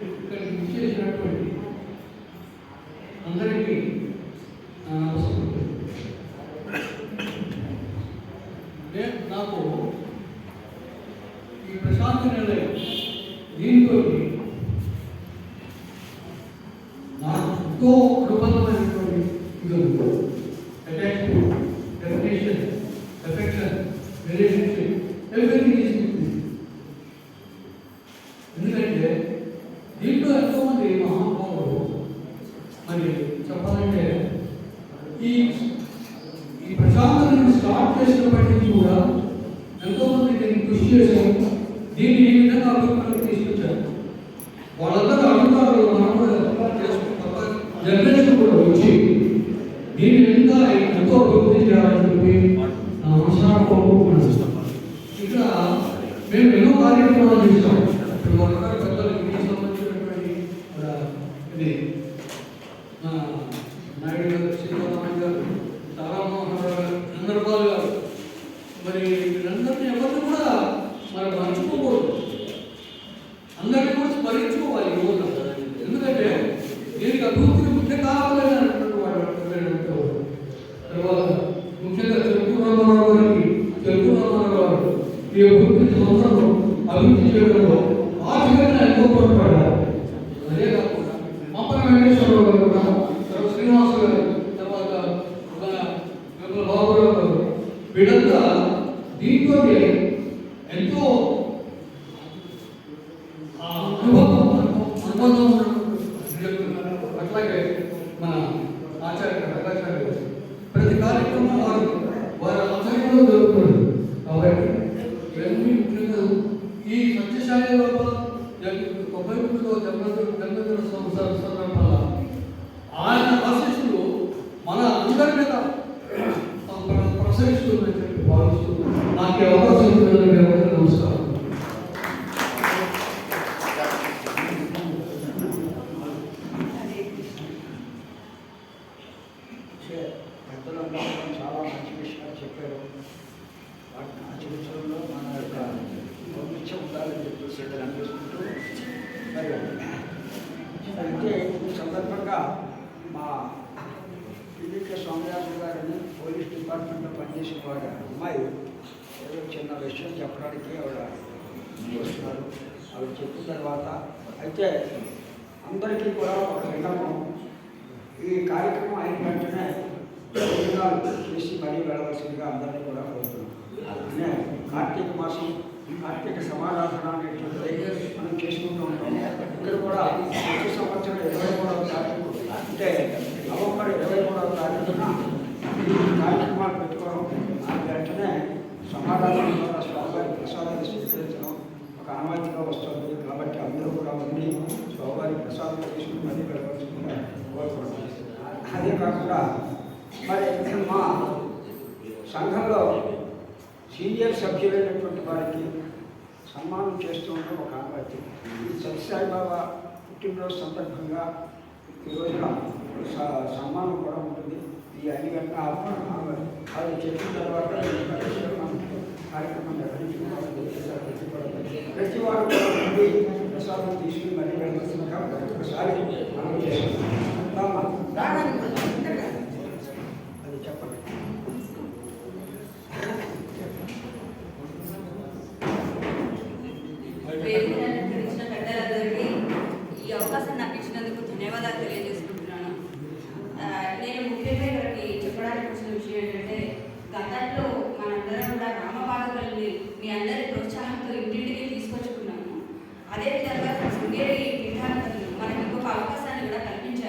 ఇక్కడ ఇచ్చేసినటువంటి అందరికీ నాకు ఈ ప్రశాంత నిలయం దీంతో నాకు ఎంతో అనుబంధమైనటువంటి attachment, definition, affection, relationship, everything is with this. ఎందుకంటే దీంట్లో ఎంతోమంది మహానుభావులు మరి చెప్పాలంటే ఈ ప్రశాంతతను స్టార్ట్ చేసినప్పటి నుంచి కూడా ఎంతోమంది దీన్ని కృషి చేశారు, దీన్ని ఈ విధంగా అభివృద్ధిలోకి తీసుకొచ్చారు. వాళ్ళందరూ అడుగుతారు, మనం కూడా చేసుకుంటాం, జనరేషన్ కూడా వచ్చి దీన్ని ఇంకా ఎంతో అభివృద్ధి చేయాలని చెప్పి మనసారా కోరుకుంటున్నాను. ఇక్కడ మేము ఎన్నో కార్యక్రమాలు చేస్తాం. ఇప్పుడు ఒకసారి పెద్దలకు మీకు సంబంధించినటువంటి ఇది నాయుడు గారు, శ్రీరామన్ గారు, తారామోహన్ గారు, చంద్రబాబు గారు, మరి వీళ్ళందరినీ ఎవరిని కూడా మరి మర్చిపోకూడదు, అందరినీ కూడా స్మరించుకోవాలి ఈ రోజున. ఎందుకంటే దీనికి అభివృద్ధికి ముఖ్య కావాలనేటువంటి వాడు తర్వాత ముఖ్యంగా తెలుగు రామారావు గారు ఈ అభివృద్ధి సంస్థను అభివృద్ధి చేయడంలో ఆర్థికంగా ఎంతో తోడ్పడ్డారు. అదే కాకుండా మప్పన వెంకటేశ్వరరావు గారు కూడా, తర్వాత శ్రీనివాస గారు, తర్వాత బాబురావు గారు, వీళ్ళంతా దీంతో ఎంతో అనుబంధం అట్లాగే మన ఆచార్య రంగాచార్య గారు ప్రతి కార్యక్రమం వారి ఆధ్వర్యంలో జరుగుతుంది. కాబట్టి ఇవన్నీ ముఖ్యంగా ఈ సత్యశాలి లోపల 99లో జన్మదిన సందర్భంగా ఆయన ఆశీస్సులు మన అందరి మీద ప్రసరిస్తుందని చెప్పి భావిస్తూ నాకు అవకాశం ఇచ్చినందుకు నమస్కారం. చాలా మంచి విషయాలు చెప్పారు. వాటిని ఆచరించడంలో మన యొక్క భవిష్యం ఉండాలని చెప్పేసి అనిపిస్తుంటూ మరి అయితే ఈ సందర్భంగా మా పిల్లిక స్వామిరాజు గారిని పోలీస్ డిపార్ట్మెంట్లో పనిచేసిన వారి అమ్మాయి ఏదో చిన్న విషయం చెప్పడానికి ఆవిడ వస్తున్నారు. ఆవిడ చెప్పిన తర్వాత అయితే అందరికీ కూడా ఒక విన్నపం, ఈ కార్యక్రమం అయిన వెంటనే చేసి మరీ వెళ్ళవలసిందిగా అందరినీ కూడా కోరుతున్నాం. అంటే కార్తీక మాసం, కార్తీక సమారాధన అనేటువంటిది మనం చేసుకుంటూ ఉంటాం. ఇక్కడ కూడా ప్రతి సంవత్సరం 23వ తారీఖు అంటే నవంబర్ 23వ తారీఖున ఈ కార్యక్రమాలు పెట్టుకోవడం, ఆ వెంటనే సమారాధన ద్వారా స్వామివారి ప్రసాదాన్ని స్వీకరించడం ఒక ఆనవాయితీగా వస్తుంది. కాబట్టి అందరూ కూడా ఉండి స్వామివారి ప్రసాదం తీసుకుని మరీ వెళ్ళవలసిందిగా కోరుకుంటున్నాం. అదే కాకుండా మరి మా సంఘంలో సీనియర్ సభ్యులైనటువంటి వారికి సన్మానం చేస్తూ ఉండడం ఒక ఆనవాయితీ. ఈ సత్యసాయిబాబా పుట్టినరోజు సందర్భంగా ఈ రోజున సన్మానం కూడా ఉంటుంది. ఈ అన్ని గంటల అది చెప్పిన తర్వాత కార్యక్రమం నిర్వహించుకోవాలని ప్రతి వారు నుండి ప్రసాదం తీసుకుని మళ్ళీ వెళ్ళవలసిందిగా ఒకసారి మనం చేస్తున్నాం. అది చెప్పండి. ఇచ్చిన పెద్దలందరికీ ఈ అవకాశం నాకు ఇచ్చినందుకు ధన్యవాదాలు తెలియజేసుకుంటున్నాను. నేను ముఖ్యంగా ఇక్కడికి చెప్పడానికి వచ్చిన విషయం ఏంటంటే, గతంలో మనందరం కూడా రామపాదకుల్ని మీ అందరి ప్రోత్సాహంతో ఇంటింటికి తీసుకొచ్చుకున్నాము. అదేవిధంగా శృంగేరి పీఠాధిపతులు మనకి ఇంకొక అవకాశాన్ని కూడా కల్పించారు.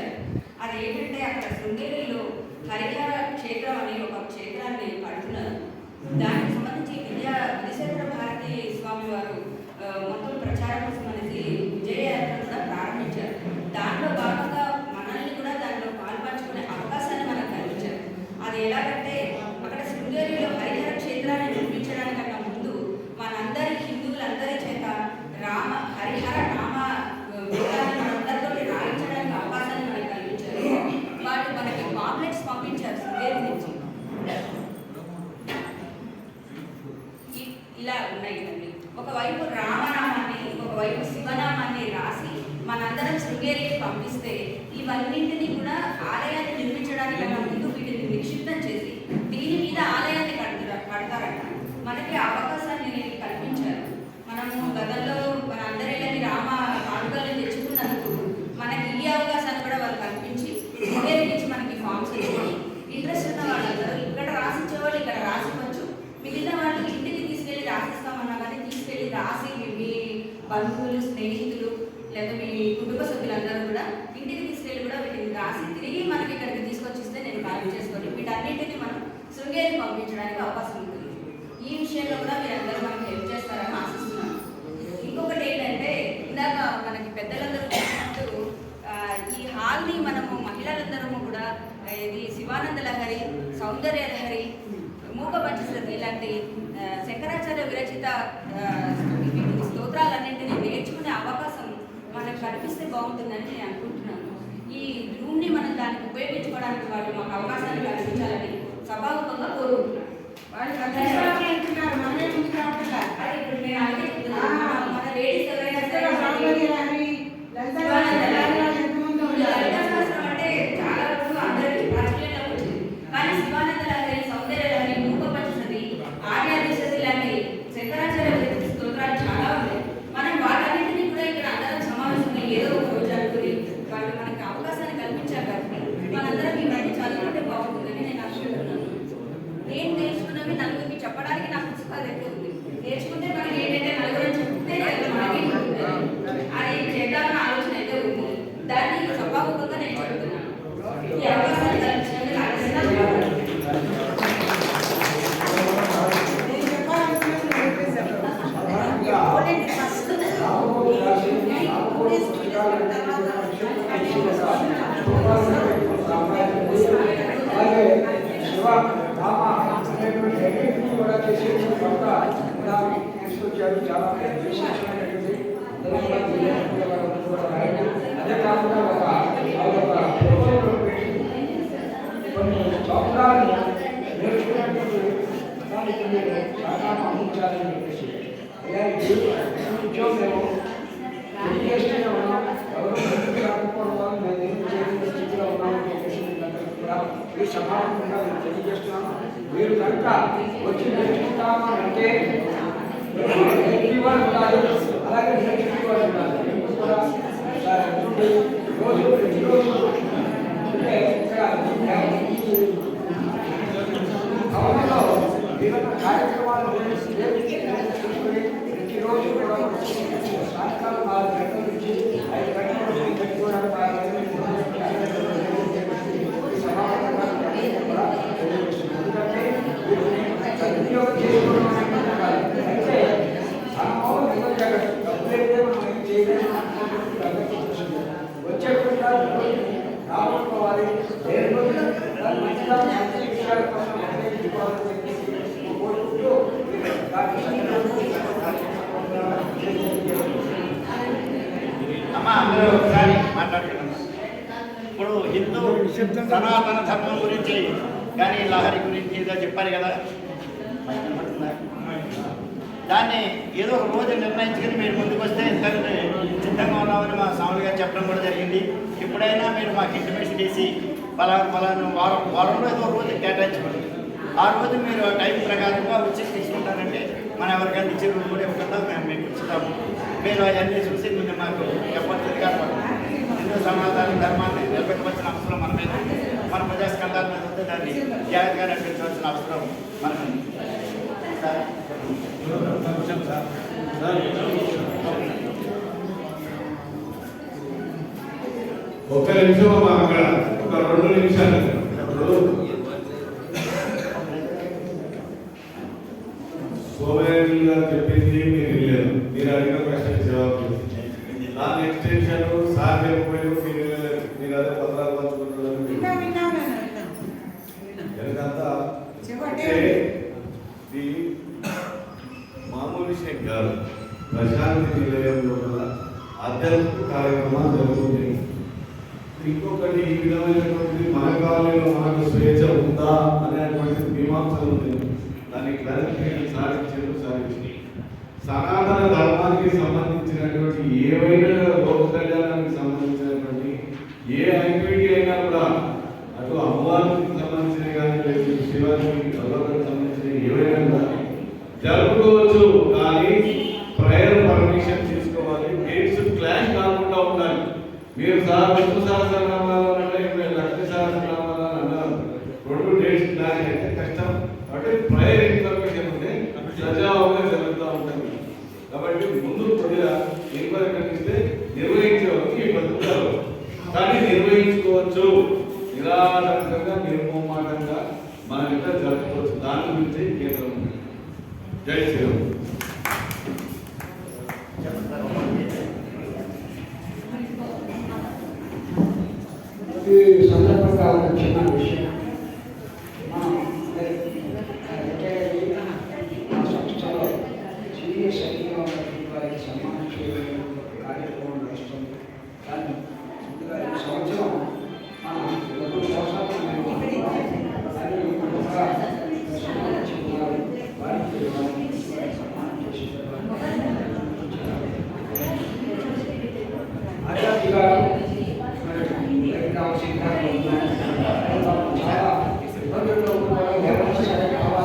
మిగిలిన వాళ్ళు ఇంటికి తీసుకెళ్ళి రాసిస్తామన్నా కానీ తీసుకెళ్ళి రాసి మీ బంధువులు స్నేహితులు లేదా మీ కుటుంబ సభ్యులందరూ కూడా ఇంటికి తీసుకెళ్ళి కూడా వీటిని రాసి తిరిగి మనకి ఇక్కడికి తీసుకొచ్చిస్తే నేను కలెక్ట్ చేసుకొని వీటన్నింటినీ మనం శృంగేరికి పంపించడానికి అవకాశం ఉంటుంది. ఈ విషయంలో కూడా మీరందరూ మనకి హెల్ప్ చేస్తారని ఆశిస్తున్నాను. ఇంకొకటి ఏంటంటే ఇందాక మనకి పెద్దలందరూ చెప్పినట్టు ఈ హాల్ని మనము మహిళలందరము కూడా ఇది శివానంద లహరి, సౌందర్య లహరి, మూక పంచశ్రద్ధ ఇలాంటి శంకరాచార్య విరచిత స్తోత్రాలన్నింటినీ నేర్చుకునే అవకాశం మనకు కనిపిస్తే బాగుంటుందని నేను అనుకుంటున్నాను. ఈ రూమ్ని మనం దానికి ఉపయోగించుకోవడానికి వాళ్ళు మాకు అవకాశాన్ని కల్పించాలని సభాముఖంగా కోరుకుంటున్నాను. ఇప్పుడు నేను అలాగే చెప్తున్నాను, మన లేడీస్ ఎవరైనా సరే లలిత శాస్త్రం అంటే చాలా వరకు అందరికీ ప్రాచుర్యంలోకి వచ్చింది. కానీ శివానంద లహరి, సౌందర్య లహరి, మూక పంచశ్రద్ధి, ఆర్యాదిశతి లాంటి శంకరాచార్య స్తోత్రాలు చాలా ఉన్నాయి. మనం వాటన్నింటినీ కూడా ఇక్కడ అందరం సమావేశంగా ఏదో ఒక రోజు అనుకుని వాళ్ళు మనకి అవకాశాన్ని కల్పించారు కాబట్టి మనందరం ఇవన్నీ చదువుకుంటే బాగుంటుందని నేను అనుకుంటున్నాను. నేను నేర్చుకున్నవి నలుగురికి చెప్పడానికి నాకు ఉత్సాహం ఎక్కువ ఉంది. నేర్చుకుంటే మనకి ఏంటంటే నలుగురు చెప్తే మనకి అది చేద్దామన్న ఆలోచన అయితే ఉంది. దాన్ని సభాముఖంగా నేను చెప్తున్నాను. ఈ అవకాశాన్ని కల్పించినందుకు అలాగే శివ రామ అనేటువంటి రెండింటినీ కూడా చేసేటువంటి కొత్త విధానం తీసుకొచ్చారు. చాలా విశేషమైనటువంటి అదే కాకుండా కొన్ని సౌకర్యాలను నేర్చుకున్నటువంటి దానికి మీరు సహకారం అందించాలని చెప్పేసి ఉద్యోగం మేము ఎడ్యుకేషన్లో ఉన్నాం, ఎవరు రాకపోవడం వల్ల మేము ఏం చేయలేని స్థితిలో ఉన్నామని చెప్పేసి కూడా ఈ సమావేశంగా నేను తెలియజేస్తున్నాను. మీరు కనుక వచ్చి నేర్చుకుంటామంటే వాళ్ళు ఉండాలి, అలాగే నేర్చుకోవాలి ఉండాలి. ఎప్పుడు కూడా రోజు ప్రతిరోజు అంటే ఇక్కడ భవనంలో వివిధ కార్యక్రమాలు తీసుకుని ప్రతిరోజు కూడా సాయంకాలం 4 గంటల నుంచి 5 గంటల వరకు పెట్టుకోవడానికి ఎందుకంటే సద్వినియోగం చేసుకోవడం అయితే డబ్బులైతే మనం ఏం చేయలేదు. వచ్చేకుండా రాబోవాలి దాని మంచిగా మంచి విషయాల కోసం కోరుకుంటూ అమ్మ అందరూ ఒకసారి మాట్లాడుతున్నాం. ఇప్పుడు హిందూ సనాతన ధర్మం గురించి కానీ లహరి గురించి ఏదో చెప్పారు కదా, దాన్ని ఏదో ఒక రోజు నిర్ణయించుకుని మీరు ముందుకు వస్తే ఎందుకంటే సిద్ధంగా ఉన్నామని మా స్వామి గారు చెప్పడం కూడా జరిగింది. ఎప్పుడైనా మీరు మాకు ఇంటిమేషన్ చేసి పలానా వారంలో ఏదో రోజు కేటాయించుకోండి. ఆ రోజు మీరు టైం ప్రకారంగా వచ్చి తీసుకుంటారంటే మనం ఎవరికైనా ఇచ్చే రోజు కూడా ఇవ్వకుండా మేము మీకు ఇస్తాము. మీరు అవన్నీ చూసి మీరు మాకు చెప్పట్లేదుగా హిందూ సనాతన ధర్మాన్ని నిలబెట్టవలసిన అవసరం మన మీద, మన ప్రజాస్కంధాల మీద ఉంటే దాన్ని జాగ్రత్తగా నడిపించవలసిన అవసరం మనకు. ఒక్క నిమిషం అమ్మా, అక్కడ ఒక 2 నిమిషాలు. సోమయాజీ గారు చెప్పింది మీరు వెళ్ళారు, మీరు అడిగిన ప్రశ్న జవాబు దాని ఎక్స్టెన్షన్ సార్ చెప్పిపోయి మీరు వెళ్ళారు, మీరు అదే పత్రాలు పంచుకుంటున్నారు. ఎందుకంతా ఇది మామూలు విషయం కాదు. ప్రశాంతి నిలయంలో కూడా ఆధ్యాత్మిక కార్యక్రమాలు జరుగుతుంది. ఇంకొకటి ఈ విధమైనటువంటి మన కాలంలో మనకు స్వేచ్ఛ ఉందా అనేటువంటి మీమాంస ఉంది. దానికి క్లారిఫికేషన్ సాధించి సనాతన ధర్మానికి సంబంధించినటువంటి ఏవైనా లోక కళ్యాణానికి సంబంధించినటువంటి ఏ యాక్టివిటీ అయినా కూడా అటు అమ్మవారికి సంబంధించినవి కానీ లేదు శివానికి భగవంతుడికి సంబంధించిన ఏవైనా కూడా జరుపుకోవచ్చు. కానీ ప్రేయర్ పర్మిషన్ తీసుకోవాలి. డేట్స్ క్లాష్ కాకుండా ఉండాలి. మీరు విష్ణు సహస్రనామాలు అంటే లక్ష్మీ సహస్రనామాలు అన్నారు, 2 డేట్స్ క్లాష్ అయితే కష్టం. అంటే ప్రేయర్ ఇన్ఫర్మేషన్ ఉంటే నిరాడంకంగా నిర్మోహమాటంగా మనం ఇట్లా జరుపుకోవచ్చు. దాని గురించి కేంద్రం. జై శ్రీరామ్. ఈ సందర్భంగా ఒక చిన్న విషయం, మా సంస్థలో సీరియస్ అయిన వారికి సన్మానం చేయడం కార్యక్రమం నడుస్తుంది. కానీ ముందుగా ఈ సంవత్సరం డబ్బులు కోసం సన్మానించుకున్నారు. వారికి సన్మానం చేసి ఆచార్య గారు చాలా ఇబ్బందుల్లో ఉన్నవారు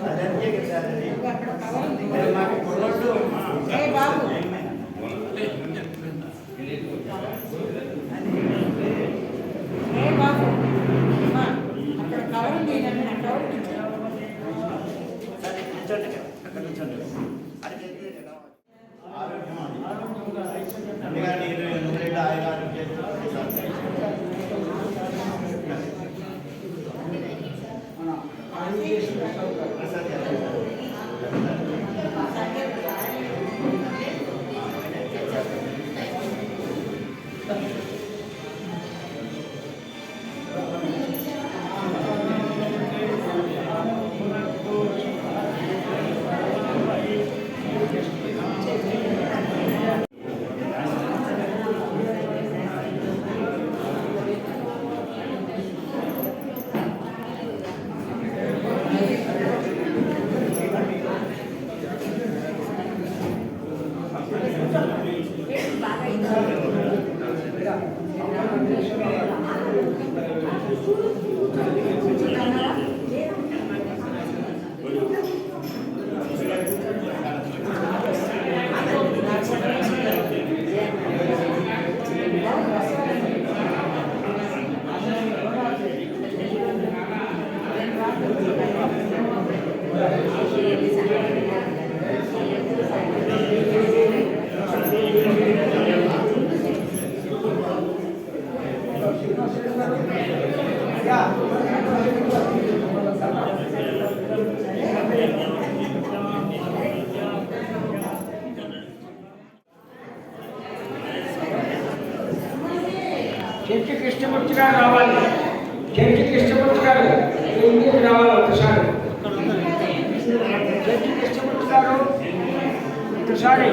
అదంతే కదా మరి మాకు కుర్రోళ్ళు సరే కూర్చోండి కదా, అక్కడ కూర్చోండి. ఆరోగ్యం అది. అందుకని నేను నూరేళ్ళ ఆయురాలు చేస్తున్నాను. మన ఆంధ్రప్రదేశ్లో చర్చి కృష్ణమూర్తి గారు రావాలి. చర్చి కృష్ణమూర్తి గారు ఇంటికి రావాలి ఒకసారి. చర్చి కృష్ణమూర్తి గారు ఒకసారి